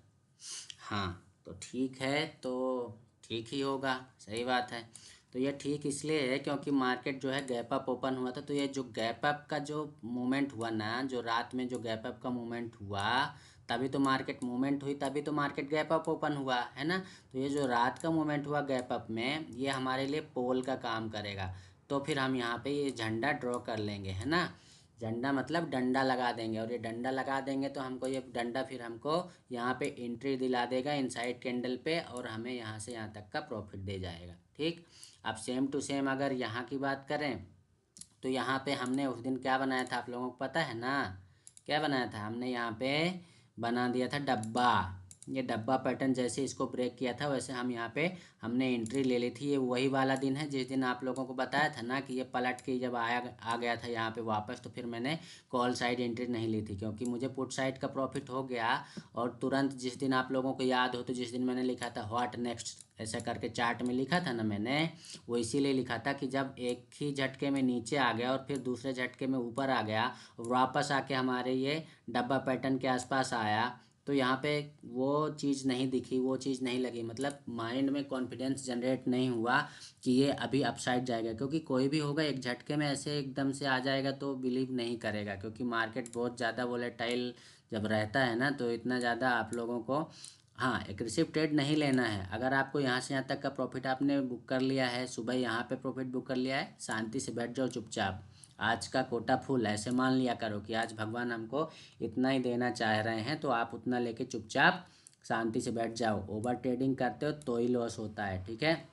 S1: हाँ, तो ठीक है तो ठीक ही होगा, सही बात है। तो ये ठीक इसलिए है क्योंकि मार्केट जो है गैप अप ओपन हुआ था, तो ये जो गैप अप का जो मूवमेंट हुआ ना, जो रात में जो गैप अप का मूवमेंट हुआ तभी तो मार्केट मूवमेंट हुई, तभी तो मार्केट गैप अप ओपन हुआ है ना। तो ये जो रात का मूवमेंट हुआ गैप अप में, ये हमारे लिए पोल का काम करेगा। तो फिर हम यहाँ पे ये झंडा ड्रॉ कर लेंगे, है ना। झंडा मतलब डंडा लगा देंगे, और ये डंडा लगा देंगे तो हमको ये डंडा फिर हमको यहाँ पे एंट्री दिला देगा इनसाइड कैंडल पे, और हमें यहाँ से यहाँ तक का प्रॉफिट दे जाएगा। ठीक, अब सेम टू सेम अगर यहाँ की बात करें तो यहाँ पे हमने उस दिन क्या बनाया था आप लोगों को पता है ना? क्या बनाया था हमने? यहाँ पे बना दिया था डब्बा। ये डब्बा पैटर्न जैसे इसको ब्रेक किया था वैसे हम यहाँ पे हमने एंट्री ले ली थी। ये वही वाला दिन है जिस दिन आप लोगों को बताया था ना कि ये पलट के जब आ गया था यहाँ पे वापस, तो फिर मैंने कॉल साइड एंट्री नहीं ली थी क्योंकि मुझे पुट साइड का प्रॉफिट हो गया। और तुरंत जिस दिन आप लोगों को याद हो तो जिस दिन मैंने लिखा था व्हाट नेक्स्ट ऐसा करके चार्ट में लिखा था ना मैंने, वो इसीलिए लिखा था कि जब एक ही झटके में नीचे आ गया और फिर दूसरे झटके में ऊपर आ गया, वापस आके हमारे ये डब्बा पैटर्न के आसपास आया, तो यहाँ पे वो चीज़ नहीं दिखी, वो चीज़ नहीं लगी, मतलब माइंड में कॉन्फिडेंस जनरेट नहीं हुआ कि ये अभी अपसाइड जाएगा। क्योंकि कोई भी होगा एक झटके में ऐसे एकदम से आ जाएगा तो बिलीव नहीं करेगा, क्योंकि मार्केट बहुत ज़्यादा वोलेटाइल जब रहता है ना तो इतना ज़्यादा आप लोगों को हाँ एग्रेसिव ट्रेड नहीं लेना है। अगर आपको यहाँ से यहाँ तक का प्रॉफिट आपने बुक कर लिया है, सुबह यहाँ पे प्रॉफिट बुक कर लिया है, शांति से बैठ जाओ चुपचाप, आज का कोटा फुल ऐसे मान लिया करो कि आज भगवान हमको इतना ही देना चाह रहे हैं, तो आप उतना लेके चुपचाप शांति से बैठ जाओ। ओवर ट्रेडिंग करते हो तो ही लॉस होता है, ठीक है।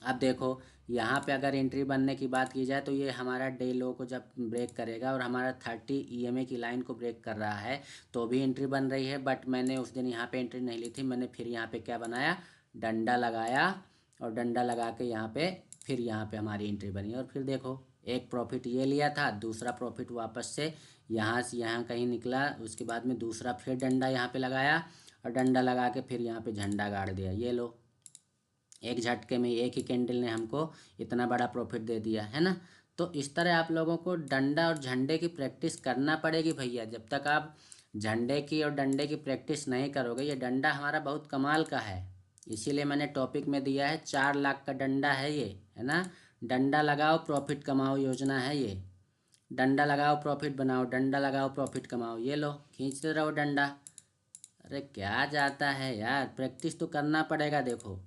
S1: अब देखो यहाँ पे अगर एंट्री बनने की बात की जाए तो ये हमारा डे लो को जब ब्रेक करेगा और हमारा 30 ईएमए की लाइन को ब्रेक कर रहा है तो भी एंट्री बन रही है। बट मैंने उस दिन यहाँ पे एंट्री नहीं ली थी, मैंने फिर यहाँ पे क्या बनाया, डंडा लगाया, और डंडा लगा के यहाँ पे फिर यहाँ पे हमारी एंट्री बनी। और फिर देखो एक प्रॉफिट ये लिया था, दूसरा प्रॉफिट वापस से यहाँ कहीं निकला, उसके बाद में दूसरा फिर डंडा यहाँ पे लगाया और डंडा लगा के फिर यहाँ पे झंडा गाड़ दिया। ये लो, एक झटके में एक ही कैंडल ने हमको इतना बड़ा प्रॉफिट दे दिया है ना। तो इस तरह आप लोगों को डंडा और झंडे की प्रैक्टिस करना पड़ेगी भैया। जब तक आप झंडे की और डंडे की प्रैक्टिस नहीं करोगे, ये डंडा हमारा बहुत कमाल का है, इसीलिए मैंने टॉपिक में दिया है 4 लाख का डंडा है ये, है ना। डंडा लगाओ प्रॉफिट कमाओ योजना है ये। डंडा लगाओ प्रॉफिट बनाओ, डंडा लगाओ प्रॉफिट कमाओ। ये लो खींचते रहो डंडा। अरे क्या जाता है यार, प्रैक्टिस तो करना पड़ेगा। देखो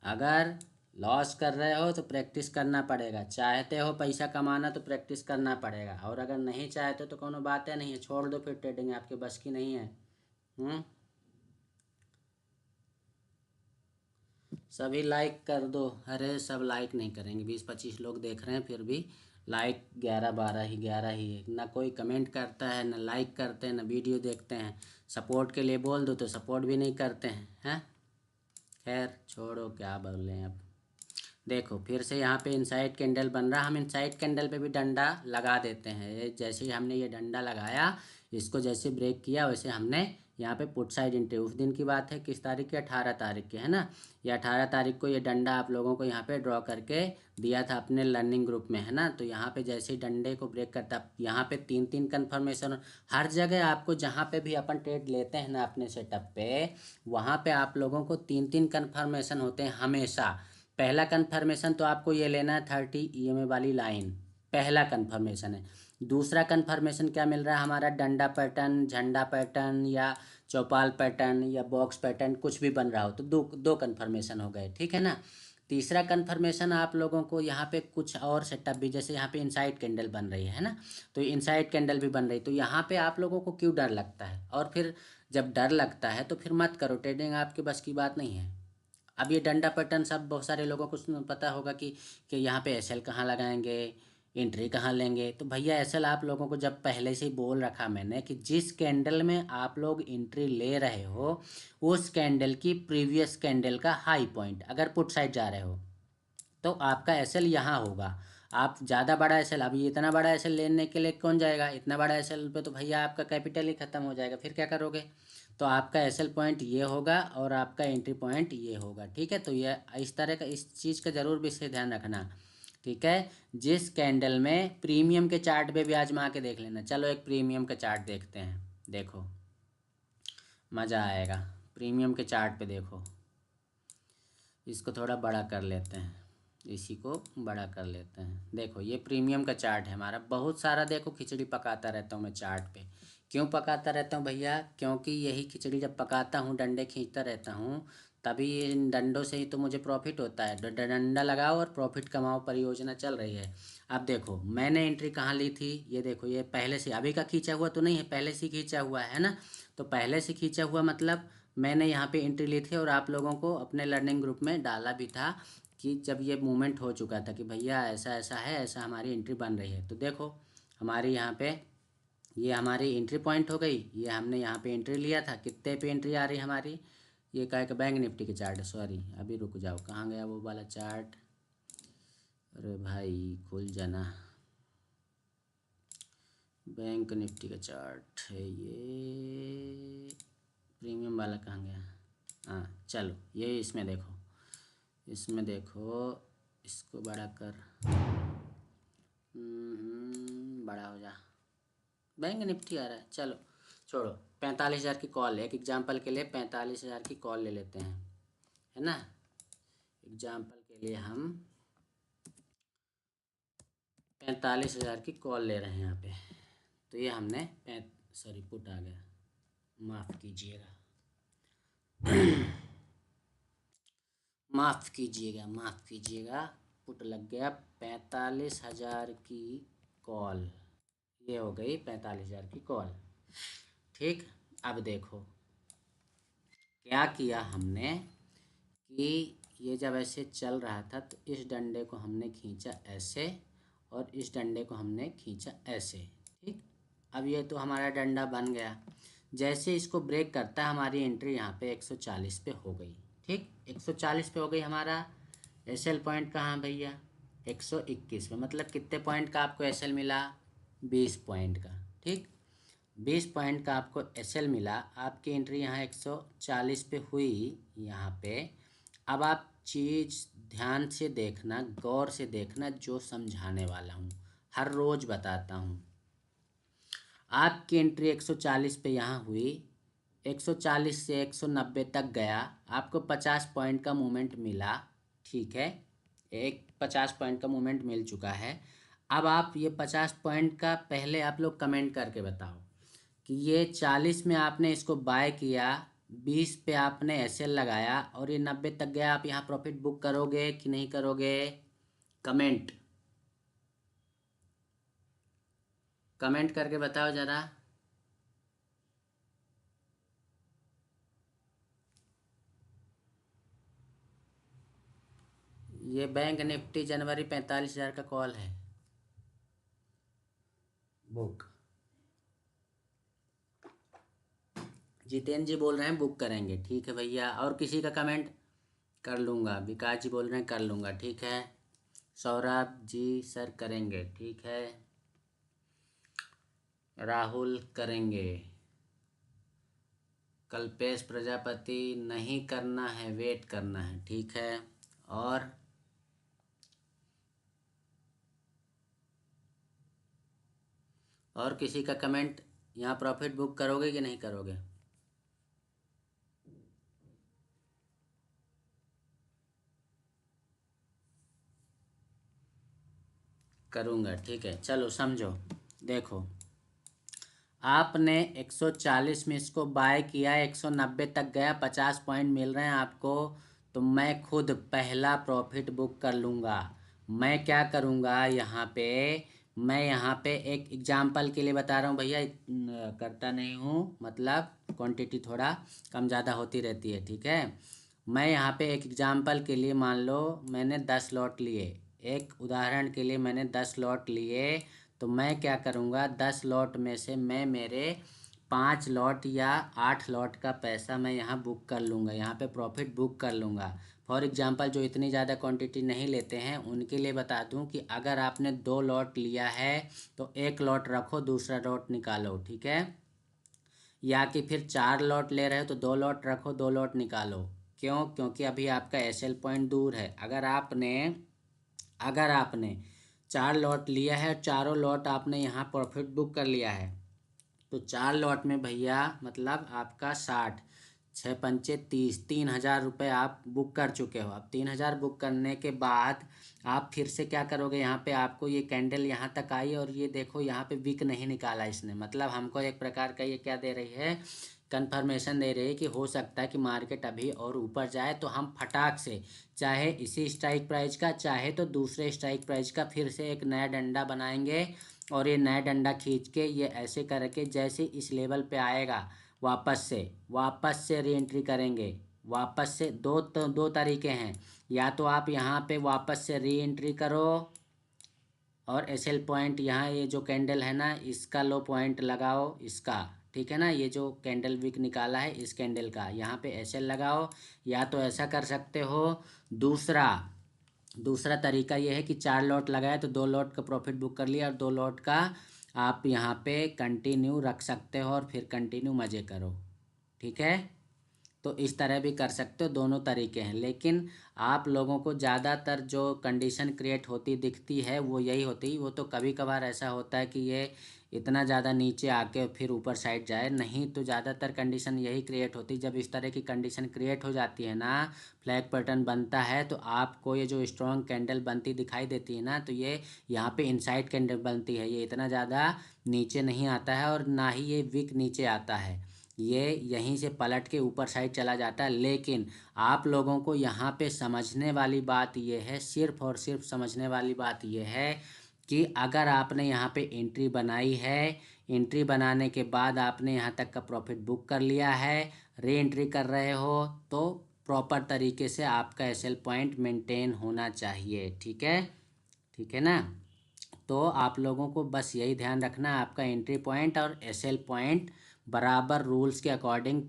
S1: अगर लॉस कर रहे हो तो प्रैक्टिस करना पड़ेगा, चाहते हो पैसा कमाना तो प्रैक्टिस करना पड़ेगा, और अगर नहीं चाहते तो कोनो बात है नहीं है, छोड़ दो फिर, ट्रेडिंग आपके बस की नहीं है। सभी लाइक कर दो। अरे सब लाइक नहीं करेंगे, 20-25 लोग देख रहे हैं फिर भी लाइक 11-12 ही है। ना कोई कमेंट करता है, ना लाइक करते हैं, ना वीडियो देखते हैं। सपोर्ट के लिए बोल दो तो सपोर्ट भी नहीं करते हैं। खैर छोड़ो, क्या बोलें अब। देखो फिर से यहाँ पे इनसाइड कैंडल बन रहा, हम इनसाइड कैंडल पे भी डंडा लगा देते हैं। ये जैसे ही हमने ये डंडा लगाया, इसको जैसे ब्रेक किया वैसे हमने यहाँ पे पुट साइड एंट्री, उस दिन की बात है, किस तारीख की, 18 तारीख की, है ना। ये 18 तारीख को ये डंडा आप लोगों को यहाँ पे ड्रॉ करके दिया था अपने लर्निंग ग्रुप में, है ना। तो यहाँ पे जैसे ही डंडे को ब्रेक करता, यहाँ पे 3-3 कन्फर्मेशन हर जगह आपको, जहाँ पे भी अपन ट्रेड लेते हैं ना अपने सेटअप पे, वहाँ पे आप लोगों को 3-3 कन्फर्मेशन होते हैं हमेशा। पहला कन्फर्मेशन तो आपको ये लेना है 30 ईएमए वाली लाइन, पहला कन्फर्मेशन है। दूसरा कन्फर्मेशन क्या मिल रहा है, हमारा डंडा पैटर्न, झंडा पैटर्न या चौपाल पैटर्न या बॉक्स पैटर्न कुछ भी बन रहा हो तो दो दो कन्फर्मेशन हो गए, ठीक है ना। तीसरा कन्फर्मेशन आप लोगों को यहाँ पे कुछ और सेटअप भी, जैसे यहाँ पे इनसाइड कैंडल बन रही है ना, तो इनसाइड कैंडल भी बन रही, तो यहाँ पे आप लोगों को क्यों डर लगता है। और फिर जब डर लगता है तो फिर मत करो, ट्रेडिंग आपके बस की बात नहीं है। अब ये डंडा पैटर्न सब बहुत सारे लोगों को पता होगा कि यहाँ पे एसएल कहाँ लगाएंगे, एंट्री कहाँ लेंगे। तो भैया एसएल आप लोगों को जब पहले से ही बोल रखा मैंने कि जिस कैंडल में आप लोग एंट्री ले रहे हो उस कैंडल की प्रीवियस कैंडल का हाई पॉइंट, अगर पुट साइड जा रहे हो तो आपका एसएल यहाँ होगा। आप ज़्यादा बड़ा एसएल, अभी इतना बड़ा एसएल लेने के लिए कौन जाएगा, इतना बड़ा एसएल पे तो भैया आपका कैपिटल ही ख़त्म हो जाएगा, फिर क्या करोगे। तो आपका एसएल पॉइंट ये होगा और आपका एंट्री पॉइंट ये होगा, ठीक है। तो ये इस तरह का, इस चीज़ का ज़रूर विशेष ध्यान रखना, ठीक है। जिस कैंडल में प्रीमियम के चार्ट पे भी आजमा के देख लेना। चलो एक प्रीमियम का चार्ट देखते हैं, देखो मज़ा आएगा। प्रीमियम के चार्ट पे देखो, इसको थोड़ा बड़ा कर लेते हैं, इसी को बड़ा कर लेते हैं। देखो ये प्रीमियम का चार्ट है हमारा, बहुत सारा देखो खिचड़ी पकाता रहता हूँ मैं चार्ट पे। क्यों पकाता रहता हूँ भैया, क्योंकि यही खिचड़ी जब पकाता हूँ, डंडे खींचता रहता हूँ, तभी इन डंडों से ही तो मुझे प्रॉफिट होता है। डंडा लगाओ और प्रॉफिट कमाओ परियोजना चल रही है। अब देखो मैंने एंट्री कहाँ ली थी, ये देखो, ये पहले से, अभी का खींचा हुआ तो नहीं है, पहले से खींचा हुआ है ना। तो पहले से खींचा हुआ मतलब मैंने यहाँ पे एंट्री ली थी और आप लोगों को अपने लर्निंग ग्रुप में डाला भी था कि जब ये मूवमेंट हो चुका था कि भैया ऐसा ऐसा है, ऐसा हमारी एंट्री बन रही है। तो देखो हमारी यहाँ पे ये हमारी एंट्री पॉइंट हो गई। ये हमने यहाँ पे एंट्री लिया था, कितने पे एंट्री आ रही हमारी, ये क्या है, बैंक निफ्टी के चार्ट है, सॉरी अभी रुक जाओ, कहाँ गया वो वाला चार्ट, अरे भाई खुल जाना, बैंक निफ्टी का चार्ट है ये, प्रीमियम वाला कहाँ गया, हाँ चलो ये इसमें देखो, इसमें देखो, इसको बड़ा कर, बड़ा हो जा, बैंक निफ्टी आ रहा है, चलो छोड़ो। 45,000 की कॉल है, एक एग्जांपल के लिए 45,000 की कॉल ले लेते हैं, है ना, एग्जांपल के लिए हम 45,000 की कॉल ले रहे हैं यहाँ पे। तो ये हमने सॉरी पुट आ गया, माफ़ कीजिएगा, माफ़ कीजिएगा, माफ़ कीजिएगा, पुट लग गया 45,000 की कॉल, ये हो गई 45,000 की कॉल। ठीक, अब देखो क्या किया हमने कि ये जब ऐसे चल रहा था तो इस डंडे को हमने खींचा ऐसे और इस डंडे को हमने खींचा ऐसे। ठीक, अब ये तो हमारा डंडा बन गया, जैसे इसको ब्रेक करता है हमारी एंट्री यहाँ पे 140 पे हो गई। ठीक, 140 पे हो गई, हमारा एसएल पॉइंट कहाँ भैया, 121 पे, मतलब कितने पॉइंट का आपको एसएल मिला, 20 पॉइंट का। ठीक, 20 पॉइंट का आपको एसएल मिला, आपकी एंट्री यहाँ 140 पे हुई यहाँ पे। अब आप चीज़ ध्यान से देखना, गौर से देखना, जो समझाने वाला हूँ, हर रोज़ बताता हूँ। आपकी एंट्री 140 पे यहाँ हुई, 140 से 190 तक गया, आपको 50 पॉइंट का मूवमेंट मिला। ठीक है, एक 50 पॉइंट का मूवमेंट मिल चुका है। अब आप ये 50 पॉइंट का पहले आप लोग कमेंट करके बताओ कि ये 40 में आपने इसको बाय किया, 20 पे आपने एसएल लगाया और ये 90 तक गया, आप यहाँ प्रॉफिट बुक करोगे कि नहीं करोगे, कमेंट कमेंट करके बताओ ज़रा। ये बैंक निफ्टी जनवरी 45,000 का कॉल है, बुक, जितेंद्र जी बोल रहे हैं बुक करेंगे, ठीक है भैया, और किसी का कमेंट कर लूँगा, विकास जी बोल रहे हैं कर लूँगा, ठीक है, सौरभ जी सर करेंगे, ठीक है, राहुल करेंगे, कल्पेश प्रजापति नहीं करना है, वेट करना है, ठीक है, और किसी का कमेंट, यहाँ प्रॉफिट बुक करोगे कि नहीं करोगे, करूँगा, ठीक है, चलो समझो, देखो आपने 140 में इसको बाय किया, 190 तक गया, 50 पॉइंट मिल रहे हैं आपको, तो मैं खुद पहला प्रॉफिट बुक कर लूँगा। मैं क्या करूँगा यहाँ पे, मैं यहाँ पे एक एग्जांपल के लिए बता रहा हूँ भैया, करता नहीं हूँ, मतलब क्वांटिटी थोड़ा कम ज़्यादा होती रहती है, ठीक है। मैं यहाँ पे एक एग्जांपल के लिए, मान लो मैंने 10 लॉट लिए, एक उदाहरण के लिए मैंने 10 लॉट लिए, तो मैं क्या करूँगा, 10 लॉट में से मैं मेरे 5 लॉट या 8 लॉट का पैसा मैं यहाँ बुक कर लूँगा, यहाँ पे प्रॉफिट बुक कर लूँगा। फॉर एग्जांपल जो इतनी ज़्यादा क्वांटिटी नहीं लेते हैं उनके लिए बता दूँ कि अगर आपने 2 लॉट लिया है तो एक लॉट रखो, दूसरा लॉट निकालो, ठीक है, या कि फिर 4 लॉट ले रहे हो तो 2 लॉट रखो, 2 लॉट निकालो। क्यों, क्योंकि अभी आपका एसएल पॉइंट दूर है। अगर आपने 4 लॉट लिया है, चारों लॉट आपने यहाँ प्रॉफिट बुक कर लिया है, तो 4 लॉट में भैया मतलब आपका 60, 6 पंचे 30, 3,000 रुपये आप बुक कर चुके हो। अब 3,000 बुक करने के बाद आप फिर से क्या करोगे, यहाँ पे आपको ये कैंडल यहाँ तक आई और ये देखो यहाँ पे विक नहीं निकाला इसने, मतलब हमको एक प्रकार का ये क्या दे रही है, कंफर्मेशन दे रही है कि हो सकता है कि मार्केट अभी और ऊपर जाए, तो हम फटाक से चाहे इसी स्ट्राइक प्राइस का चाहे तो दूसरे स्ट्राइक प्राइस का फिर से एक नया डंडा बनाएंगे और ये नया डंडा खींच के ये ऐसे करके जैसे इस लेवल पे आएगा वापस से री एंट्री करेंगे। वापस से दो तरीके हैं, या तो आप यहाँ पे वापस से री एंट्री करो, और एसएल पॉइंट यहाँ ये जो कैंडल है ना, इसका लो पॉइंट लगाओ इसका, ठीक है ना। ये जो कैंडल विक निकाला है इस कैंडल का, यहाँ पे एसएल लगाओ। या तो ऐसा कर सकते हो, दूसरा दूसरा तरीका ये है कि 4 लॉट लगाए तो 2 लॉट का प्रॉफिट बुक कर लिया, और 2 लॉट का आप यहाँ पे कंटिन्यू रख सकते हो और फिर कंटिन्यू मज़े करो, ठीक है। तो इस तरह भी कर सकते हो, दोनों तरीके हैं। लेकिन आप लोगों को ज़्यादातर जो कंडीशन क्रिएट होती दिखती है वो यही होती, वो तो कभी कभार ऐसा होता है कि ये इतना ज़्यादा नीचे आके फिर ऊपर साइड जाए, नहीं तो ज़्यादातर कंडीशन यही क्रिएट होती। जब इस तरह की कंडीशन क्रिएट हो जाती है ना, फ्लैग पैटर्न बनता है, तो आपको ये जो स्ट्रॉन्ग कैंडल बनती दिखाई देती है ना, तो ये यहाँ पे इनसाइड कैंडल बनती है। ये इतना ज़्यादा नीचे नहीं आता है और ना ही ये विक नीचे आता है, ये यहीं से पलट के ऊपर साइड चला जाता है। लेकिन आप लोगों को यहाँ पे समझने वाली बात ये है, सिर्फ और सिर्फ समझने वाली बात ये है कि अगर आपने यहाँ पे एंट्री बनाई है, एंट्री बनाने के बाद आपने यहाँ तक का प्रॉफिट बुक कर लिया है, री एंट्री कर रहे हो, तो प्रॉपर तरीके से आपका एसएल पॉइंट मेंटेन होना चाहिए, ठीक है, ठीक है ना। तो आप लोगों को बस यही ध्यान रखना है, आपका एंट्री पॉइंट और एसएल पॉइंट बराबर रूल्स के अकॉर्डिंग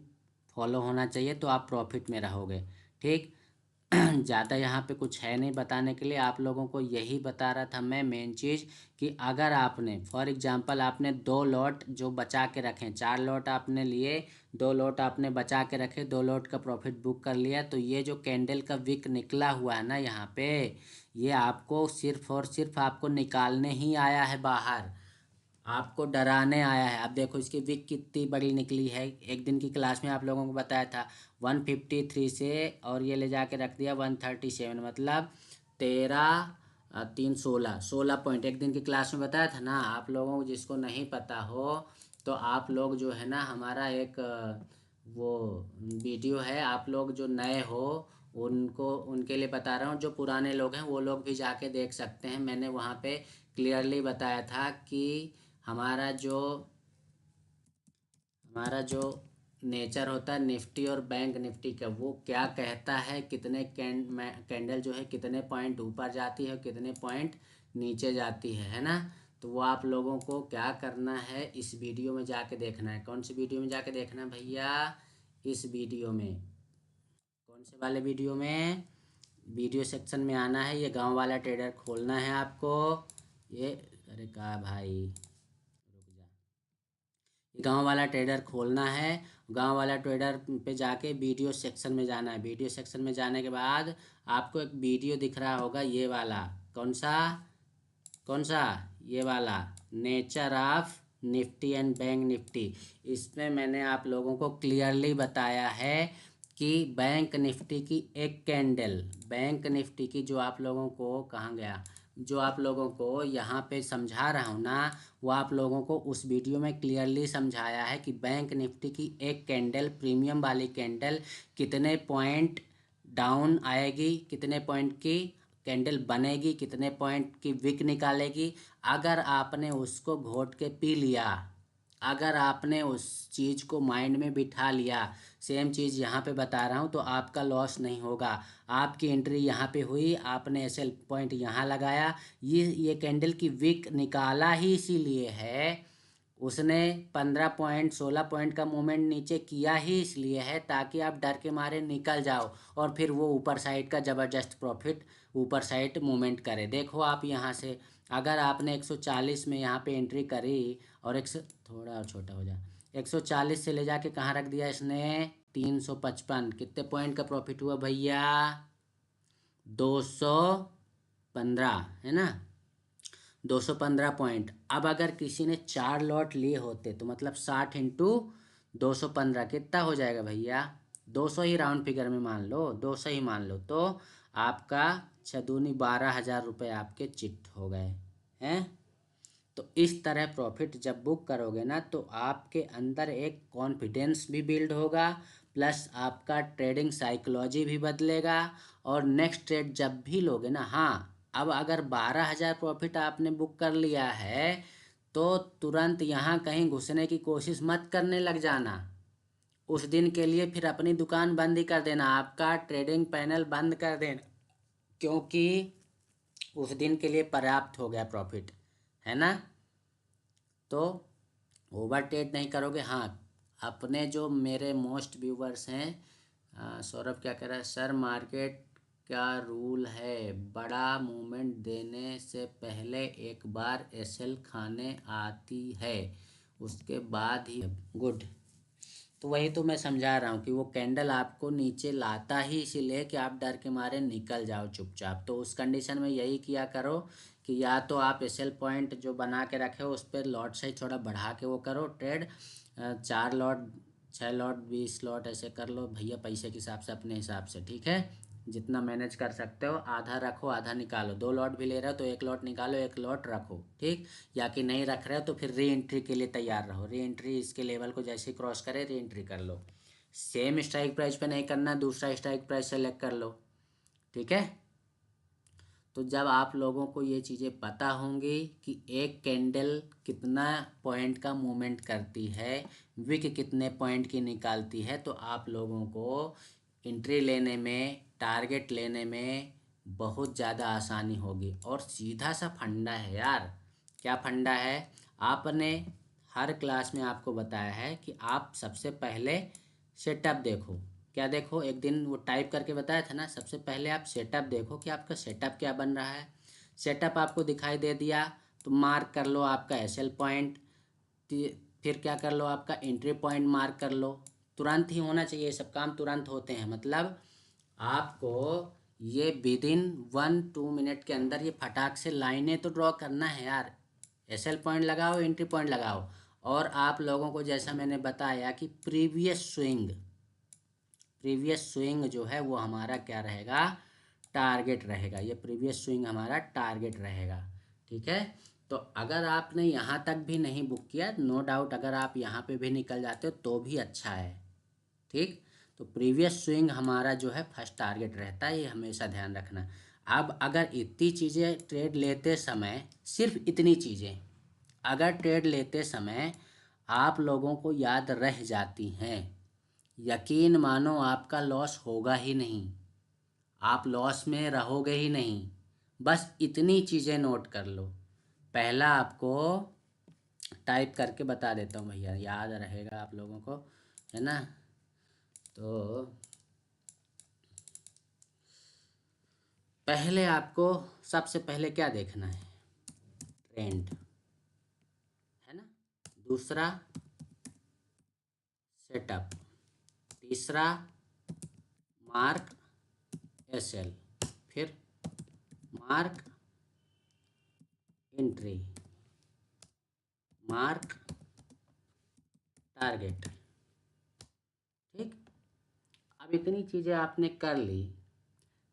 S1: फॉलो होना चाहिए, तो आप प्रॉफिट में रहोगे, ठीक। ज़्यादा यहाँ पे कुछ है नहीं बताने के लिए, आप लोगों को यही बता रहा था मैं मेन चीज़, कि अगर आपने फॉर एग्जांपल आपने 2 लॉट जो बचा के रखें, 4 लॉट आपने लिए, 2 लॉट आपने बचा के रखे, 2 लॉट का प्रॉफिट बुक कर लिया, तो ये जो कैंडल का विक निकला हुआ है ना यहाँ पे, ये आपको सिर्फ और सिर्फ आपको निकालने ही आया है बाहर, आपको डराने आया है। अब देखो इसकी विक कितनी बड़ी निकली है, एक दिन की क्लास में आप लोगों को बताया था 153 से, और ये ले जाके रख दिया 137, मतलब 13 3 16 पॉइंट, एक दिन की क्लास में बताया था ना। आप लोगों को जिसको नहीं पता हो तो आप लोग जो है ना, हमारा एक वो वीडियो है, आप लोग जो नए हो उनको, उनके लिए बता रहा हूँ, जो पुराने लोग हैं वो लोग भी जाके देख सकते हैं। मैंने वहाँ पे क्लियरली बताया था कि हमारा जो हमारा जो नेचर होता है निफ्टी और बैंक निफ्टी का, वो क्या कहता है, कितने कैंडल जो है कितने पॉइंट ऊपर जाती है और कितने पॉइंट नीचे जाती है ना। तो वो आप लोगों को क्या करना है, इस वीडियो में जाके देखना है। कौन सी वीडियो में जाके देखना है भैया, इस वीडियो में। कौन से वाले वीडियो में, वीडियो सेक्शन में आना है, ये गांव वाला ट्रेडर खोलना है आपको। ये अरे कहा भाई, रुक जा, गांव वाला ट्रेडर खोलना है। गांव वाला ट्रेडर पे जाके वीडियो सेक्शन में जाना है। वीडियो सेक्शन में जाने के बाद आपको एक वीडियो दिख रहा होगा, ये वाला, कौन सा, कौन सा, ये वाला, nature of Nifty and bank Nifty. इसमें मैंने आप लोगों को क्लियरली बताया है कि बैंक निफ्टी की एक कैंडल, बैंक निफ्टी की जो आप लोगों को, कहाँ गया, जो आप लोगों को यहाँ पे समझा रहा हूँ ना, वो आप लोगों को उस वीडियो में क्लियरली समझाया है कि बैंक निफ्टी की एक कैंडल, प्रीमियम वाली कैंडल, कितने पॉइंट डाउन आएगी, कितने पॉइंट की कैंडल बनेगी, कितने पॉइंट की विक निकालेगी। अगर आपने उसको घोट के पी लिया, अगर आपने उस चीज़ को माइंड में बिठा लिया, सेम चीज़ यहाँ पे बता रहा हूँ, तो आपका लॉस नहीं होगा। आपकी एंट्री यहाँ पे हुई, आपने एसएल पॉइंट यहाँ लगाया, ये कैंडल की विक निकाला ही इसीलिए है, उसने 15 पॉइंट 16 पॉइंट का मूवमेंट नीचे किया ही इसलिए है ताकि आप डर के मारे निकल जाओ और फिर वो ऊपर साइड का ज़बरदस्त प्रॉफिट ऊपर साइड मूवमेंट करे। देखो आप यहाँ से, अगर आपने 140 में यहाँ पे एंट्री करी और थोड़ा और छोटा हो जाए, 140 से ले जाके कहाँ रख दिया इसने, 355, कितने पॉइंट का प्रॉफिट हुआ भैया, 215, है ना, 215 पॉइंट। अब अगर किसी ने 4 लॉट लिए होते तो मतलब 60 × 215 कितना हो जाएगा भैया, 200 ही राउंड फिगर में मान लो, 200 ही मान लो, तो आपका 6×2 12,000 रुपये आपके चिट हो गए हैं। तो इस तरह प्रॉफिट जब बुक करोगे ना, तो आपके अंदर एक कॉन्फिडेंस भी बिल्ड होगा, प्लस आपका ट्रेडिंग साइकोलॉजी भी बदलेगा, और नेक्स्ट ट्रेड जब भी लोगे ना, हाँ, अब अगर 12,000 प्रॉफिट आपने बुक कर लिया है तो तुरंत यहाँ कहीं घुसने की कोशिश मत करने लग जाना। उस दिन के लिए फिर अपनी दुकान बंद ही कर देना, आपका ट्रेडिंग पैनल बंद कर देना, क्योंकि उस दिन के लिए पर्याप्त हो गया प्रॉफिट, है ना। तो ओवर ट्रेड नहीं करोगे। हाँ, अपने जो मेरे मोस्ट व्यूवर्स हैं, सौरभ क्या कह रहा है, सर मार्केट क्या रूल है, बड़ा मूवमेंट देने से पहले एक बार एसएल खाने आती है, उसके बाद ही। गुड। तो वही तो मैं समझा रहा हूँ कि वो कैंडल आपको नीचे लाता ही इसीलिए कि आप डर के मारे निकल जाओ चुपचाप। तो उस कंडीशन में यही किया करो कि या तो आप एसएल पॉइंट जो बना के रखे हो उस पर लॉट साइज थोड़ा बढ़ा के वो करो ट्रेड, 4 लॉट, 6 लॉट, 20 लॉट ऐसे कर लो भैया, पैसे के हिसाब से अपने हिसाब से, ठीक है। जितना मैनेज कर सकते हो, आधा रखो आधा निकालो, 2 लॉट भी ले रहे हो तो 1 लॉट निकालो 1 लॉट रखो, ठीक। या कि नहीं रख रहे हो तो फिर री एंट्री के लिए तैयार रहो, री एंट्री इसके लेवल को जैसे ही क्रॉस करे री एंट्री कर लो। सेम स्ट्राइक प्राइस पे नहीं करना, दूसरा स्ट्राइक प्राइस सेलेक्ट कर लो, ठीक है। तो जब आप लोगों को ये चीज़ें पता होंगी कि एक कैंडल कितना पॉइंट का मूवमेंट करती है, विक कितने पॉइंट की निकालती है, तो आप लोगों को एंट्री लेने में, टारगेट लेने में बहुत ज़्यादा आसानी होगी। और सीधा सा फंडा है यार। क्या फंडा है? आपने हर क्लास में आपको बताया है कि आप सबसे पहले सेटअप देखो। क्या देखो? एक दिन वो टाइप करके बताया था ना, सबसे पहले आप सेटअप देखो कि आपका सेटअप क्या बन रहा है। सेटअप आपको दिखाई दे दिया तो मार्क कर लो आपका एसएल पॉइंट, फिर क्या कर लो, आपका एंट्री पॉइंट मार्क कर लो। तुरंत ही होना चाहिए, ये सब काम तुरंत होते हैं। मतलब आपको ये विदिन 1-2 मिनट के अंदर ये फटाक से लाइनें तो ड्रॉ करना है यार। एसएल पॉइंट लगाओ, एंट्री पॉइंट लगाओ। और आप लोगों को जैसा मैंने बताया कि प्रीवियस स्विंग जो है वो हमारा क्या रहेगा, टारगेट रहेगा। ये प्रीवियस स्विंग हमारा टारगेट रहेगा, ठीक है। तो अगर आपने यहाँ तक भी नहीं बुक किया, नो डाउट अगर आप यहाँ पे भी निकल जाते हो तो भी अच्छा है, ठीक। तो प्रीवियस स्विंग हमारा जो है फर्स्ट टारगेट रहता है, ये हमेशा ध्यान रखना। अब अगर इतनी चीज़ें ट्रेड लेते समय, सिर्फ इतनी चीज़ें अगर ट्रेड लेते समय आप लोगों को याद रह जाती हैं, यकीन मानो आपका लॉस होगा ही नहीं, आप लॉस में रहोगे ही नहीं। बस इतनी चीज़ें नोट कर लो। पहला आपको टाइप करके बता देता हूँ भैया, याद रहेगा आप लोगों को, है ना। तो पहले आपको सबसे पहले क्या देखना है, ट्रेंड, है ना। दूसरा सेटअप, तीसरा मार्क एसएल, फिर मार्क एंट्री, मार्क टारगेट, ठीक। अब इतनी चीज़ें आपने कर ली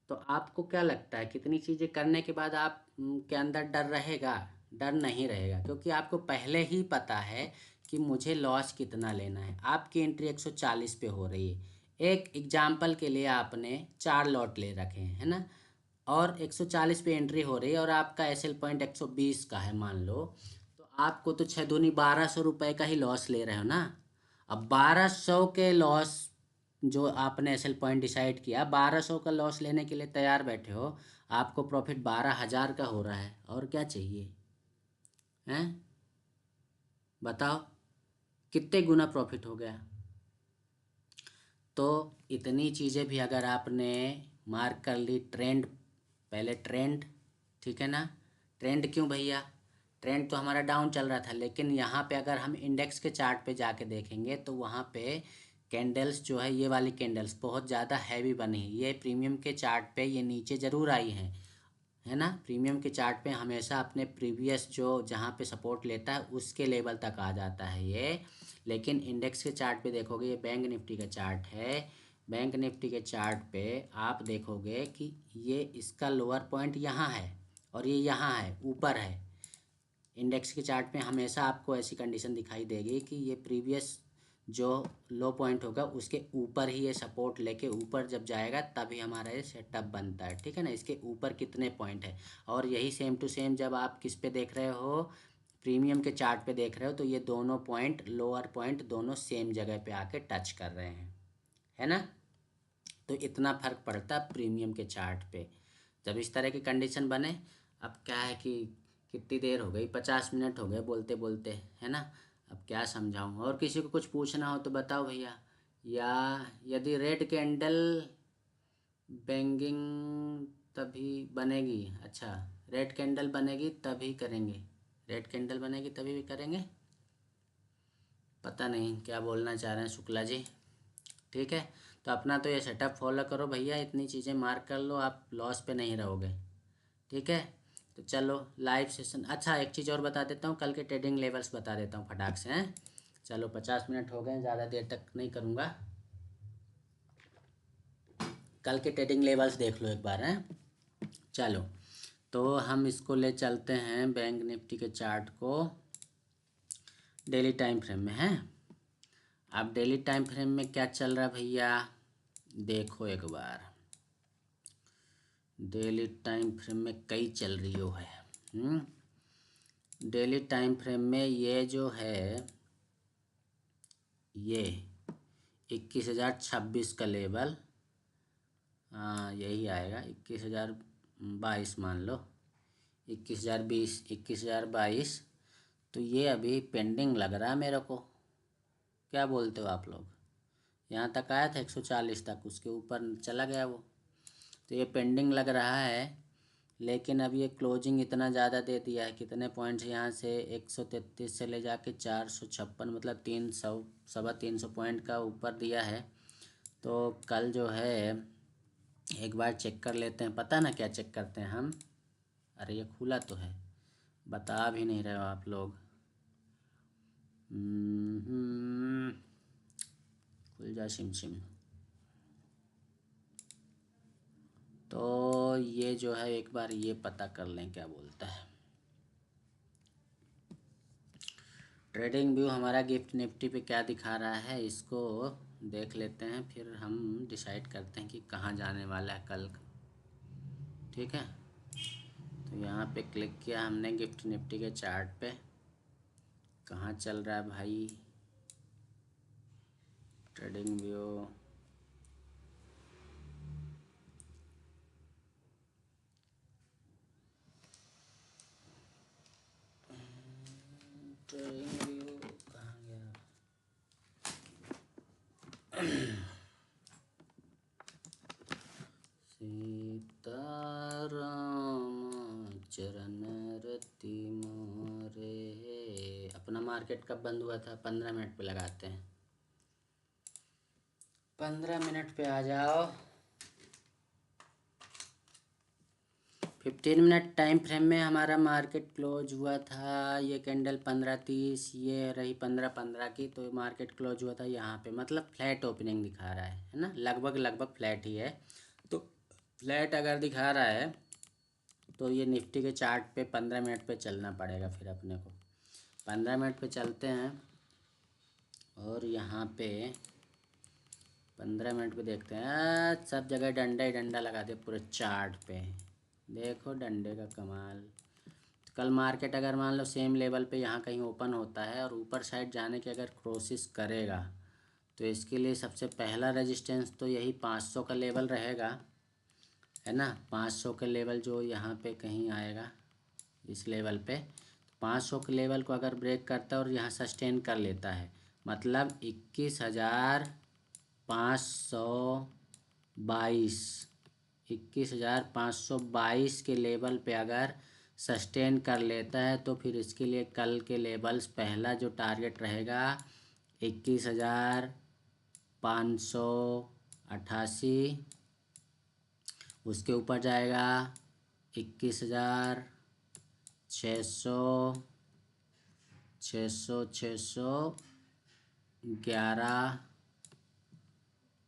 S1: तो आपको क्या लगता है कितनी चीज़ें करने के बाद आप के अंदर डर रहेगा? डर नहीं रहेगा, क्योंकि आपको पहले ही पता है कि मुझे लॉस कितना लेना है। आपकी एंट्री 140 पे हो रही है, एक एग्जाम्पल के लिए आपने 4 लॉट ले रखे हैं, है ना। और 140 पे एंट्री हो रही है और आपका एसएल पॉइंट 120 का है मान लो, तो आपको तो 6 दूनी 1200 रुपये का ही लॉस ले रहे हो ना। अब 1200 के लॉस जो आपने एसएल पॉइंट डिसाइड किया, 1200 का लॉस लेने के लिए तैयार बैठे हो, आपको प्रॉफिट 12,000 का हो रहा है, और क्या चाहिए, हैं? बताओ कितने गुना प्रॉफिट हो गया। तो इतनी चीज़ें भी अगर आपने मार्क कर ली, ट्रेंड, पहले ट्रेंड, ठीक है ना। ट्रेंड क्यों भैया? ट्रेंड तो हमारा डाउन चल रहा था, लेकिन यहाँ पे अगर हम इंडेक्स के चार्ट पे जाके देखेंगे तो वहाँ पे कैंडल्स जो है, ये वाली कैंडल्स बहुत ज़्यादा हैवी बनी है। ये प्रीमियम के चार्ट पे ये नीचे ज़रूर आई हैं, है ना। प्रीमियम के चार्ट पे हमेशा अपने प्रीवियस जो जहाँ पे सपोर्ट लेता है उसके लेवल तक आ जाता है ये। लेकिन इंडेक्स के चार्ट पे देखोगे, ये बैंक निफ्टी का चार्ट है, बैंक निफ्टी के चार्ट पे आप देखोगे कि ये इसका लोअर पॉइंट यहाँ है और ये यहाँ है, ऊपर है। इंडेक्स के चार्ट पे हमेशा आपको ऐसी कंडीशन दिखाई देगी कि ये प्रीवियस जो लो पॉइंट होगा उसके ऊपर ही ये सपोर्ट लेके ऊपर जब जाएगा तभी हमारा ये सेटअप बनता है, ठीक है ना। इसके ऊपर कितने पॉइंट है, और यही सेम टू सेम जब आप किस पे देख रहे हो, प्रीमियम के चार्ट पे देख रहे हो, तो ये दोनों पॉइंट, लोअर पॉइंट दोनों सेम जगह पे आके टच कर रहे हैं, है ना। तो इतना फर्क पड़ता है प्रीमियम के चार्ट पे। जब इस तरह की कंडीशन बने, अब क्या है कि कितनी देर हो गई, 50 मिनट हो गए बोलते बोलते, है ना। अब क्या समझाऊँ, और किसी को कुछ पूछना हो तो बताओ भैया। या यदि रेड कैंडल बैंगिंग तभी बनेगी, अच्छा रेड कैंडल बनेगी तभी करेंगे, रेड कैंडल बनेगी तभी भी करेंगे, पता नहीं क्या बोलना चाह रहे हैं शुक्ला जी। ठीक है, तो अपना तो ये सेटअप फॉलो करो भैया, इतनी चीज़ें मार्क कर लो, आप लॉस पे नहीं रहोगे। ठीक है, तो चलो लाइव सेशन। अच्छा एक चीज़ और बता देता हूँ, कल के ट्रेडिंग लेवल्स बता देता हूँ फटाक से हैं। चलो 50 मिनट हो गए, ज़्यादा देर तक नहीं करूँगा। कल के ट्रेडिंग लेवल्स देख लो एक बार हैं। चलो तो हम इसको ले चलते हैं बैंक निफ्टी के चार्ट को डेली टाइम फ्रेम में है। अब डेली टाइम फ्रेम में क्या चल रहा है भैया, देखो एक बार। डेली टाइम फ्रेम में कई चल रही हो है। डेली टाइम फ्रेम में ये जो है, ये 21,026 का लेवल, हाँ यही आएगा 21,022 मान लो, 21,020 21,022। तो ये अभी पेंडिंग लग रहा है मेरे को, क्या बोलते हो आप लोग। यहाँ तक आया था 140 तक, उसके ऊपर चला गया वो, तो ये पेंडिंग लग रहा है। लेकिन अब ये क्लोजिंग इतना ज़्यादा दे दिया है, कितने पॉइंट्स यहाँ से 133 से ले जाके 456, मतलब 300 350 पॉइंट का ऊपर दिया है। तो कल जो है एक बार चेक कर लेते हैं, पता ना क्या चेक करते हैं हम। अरे ये खुला तो है, बता भी नहीं रहे हो आप लोग। खुल जा सिम सिम। तो ये जो है एक बार ये पता कर लें क्या बोलता है। ट्रेडिंग व्यू हमारा गिफ्ट निफ्टी पे क्या दिखा रहा है, इसको देख लेते हैं, फिर हम डिसाइड करते हैं कि कहाँ जाने वाला है कल। ठीक है, तो यहाँ पे क्लिक किया हमने गिफ्ट निफ्टी के चार्ट पे, कहाँ चल रहा है भाई ट्रेडिंग व्यू। ट्रेडिंग व्यू कहाँ गया, सीताराम चरण रति मोरे। अपना मार्केट कब बंद हुआ था, 15 मिनट पे लगाते हैं, 15 मिनट पे आ जाओ। 15 मिनट टाइम फ्रेम में हमारा मार्केट क्लोज हुआ था, ये कैंडल 15:30, ये रही 15:15 की, तो मार्केट क्लोज हुआ था यहाँ पे, मतलब फ्लैट ओपनिंग दिखा रहा है ना, लगभग लगभग फ्लैट ही है। तो फ्लैट अगर दिखा रहा है तो ये निफ्टी के चार्ट पे 15 मिनट पे चलना पड़ेगा, फिर अपने को 15 मिनट पे चलते हैं, और यहाँ पे 15 मिनट पे देखते हैं। सब जगह डंडा ही डंडा लगा दे पूरे चार्ट पे, देखो डंडे का कमाल। तो कल मार्केट अगर मान लो सेम लेवल पे यहाँ कहीं ओपन होता है और ऊपर साइड जाने की अगर कोशिश करेगा, तो इसके लिए सबसे पहला रेजिस्टेंस तो यही 500 का लेवल रहेगा, है ना। 500 का लेवल जो यहाँ पे कहीं आएगा इस लेवल पे, 500 के लेवल को अगर ब्रेक करता है और यहाँ सस्टेन कर लेता है, मतलब 21,522, 21,522 के लेवल पे अगर सस्टेन कर लेता है, तो फिर इसके लिए कल के लेवल्स, पहला जो टारगेट रहेगा 21,588, उसके ऊपर जाएगा 21,600, 611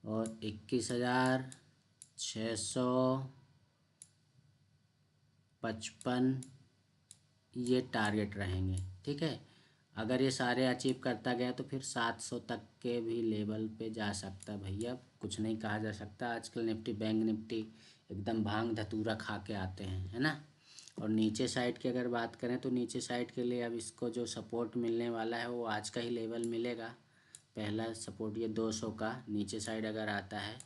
S1: और 21,655, ये टारगेट रहेंगे। ठीक है, अगर ये सारे अचीव करता गया तो फिर 700 तक के भी लेवल पे जा सकता भैया, कुछ नहीं कहा जा सकता। आजकल निफ्टी बैंक निफ्टी एकदम भांग धतूरा खा के आते हैं, है ना। और नीचे साइड की अगर बात करें तो नीचे साइड के लिए अब इसको जो सपोर्ट मिलने वाला है वो आज का ही लेवल मिलेगा। पहला सपोर्ट ये 200 का नीचे साइड अगर आता है,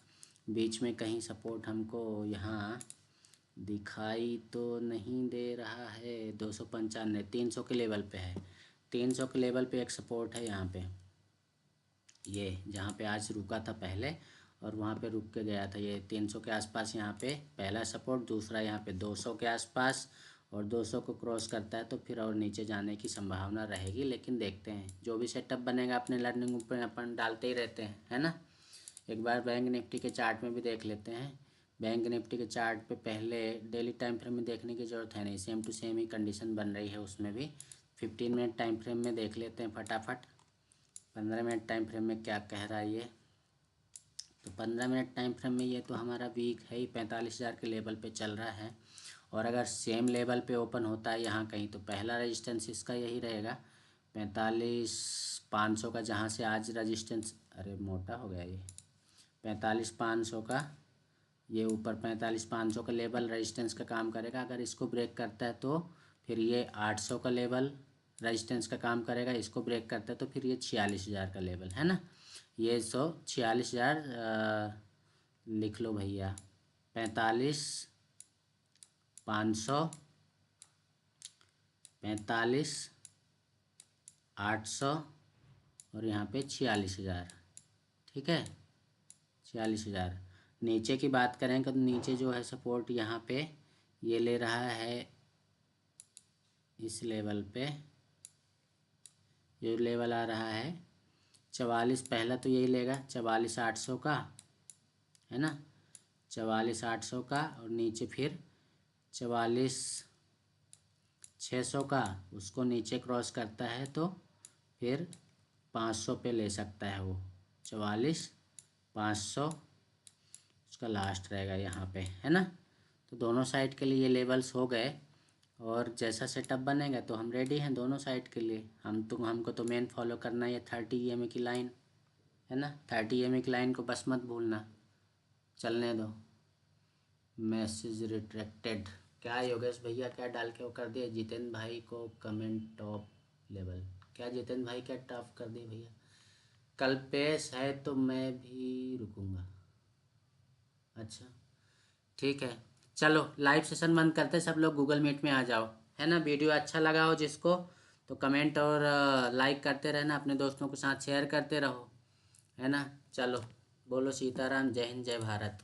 S1: बीच में कहीं सपोर्ट हमको यहाँ दिखाई तो नहीं दे रहा है। 295, 300 के लेवल पे है। 300 के लेवल पे एक सपोर्ट है यहाँ पे, ये जहाँ पे आज रुका था पहले और वहाँ पे रुक के गया था। ये 300 के आसपास यहाँ पे पहला सपोर्ट, दूसरा यहाँ पे 200 के आसपास, और 200 को क्रॉस करता है तो फिर और नीचे जाने की संभावना रहेगी। लेकिन देखते हैं, जो भी सेटअप बनेगा अपने लर्निंग पर अपन डालते ही रहते हैं, है ना। एक बार बैंक निफ्टी के चार्ट में भी देख लेते हैं। बैंक निफ्टी के चार्ट पे पहले डेली टाइम फ्रेम में देखने की ज़रूरत है नहीं, सेम टू सेम ही कंडीशन बन रही है उसमें भी। 15 मिनट टाइम फ्रेम में देख लेते हैं फटाफट। 15 मिनट टाइम फ्रेम में क्या कह रहा है ये। तो 15 मिनट टाइम फ्रेम में ये तो हमारा वीक है ही, 45,000 के लेवल पे चल रहा है। और अगर सेम लेवल पे ओपन होता है यहाँ कहीं तो पहला रेजिस्टेंस इसका यही रहेगा 45,500 का, जहाँ से आज रेजिस्टेंस, अरे मोटा हो गया ये, 45,500 का ये ऊपर 45,500 का लेवल रेजिस्टेंस का काम करेगा। अगर इसको ब्रेक करता है तो फिर ये 800 का लेवल रेजिस्टेंस का काम करेगा। इसको ब्रेक करता है तो फिर ये 46,000 का लेवल, है ना। ये 46,000 लिख लो भैया, 45,500, 45,800 और यहाँ पे 46,000, ठीक है। 46,000। नीचे की बात करें तो नीचे जो है सपोर्ट यहाँ पे ये ले रहा है इस लेवल पे, जो लेवल आ रहा है 44, पहला तो यही लेगा 44,800 का, है ना, 44,800 का, और नीचे फिर 44,600 का। उसको नीचे क्रॉस करता है तो फिर 500 पे ले सकता है वो, 44,500 उसका लास्ट रहेगा यहाँ पे, है ना। तो दोनों साइड के लिए ये लेवल्स हो गए, और जैसा सेटअप बनेगा तो हम रेडी हैं दोनों साइड के लिए। हमको तो मेन फॉलो करना है ये 30 EMA की लाइन, है ना। 30 EMA की लाइन को बस मत भूलना। चलने दो। मैसेज रिट्रैक्टेड, क्या योगेश भैया क्या डाल के वो कर दिया। जितेंद्र भाई को कमेंट टॉप लेवल, क्या जितेंद्र भाई क्या टॉप कर दिए भैया। कल पेश है तो मैं भी रुकूंगा, अच्छा ठीक है। चलो लाइव सेशन बंद करते, सब लोग गूगल मीट में आ जाओ, है ना। वीडियो अच्छा लगा हो जिसको तो कमेंट और लाइक करते रहना, अपने दोस्तों के साथ शेयर करते रहो, है ना। चलो बोलो सीताराम, जय हिंद, जय भारत।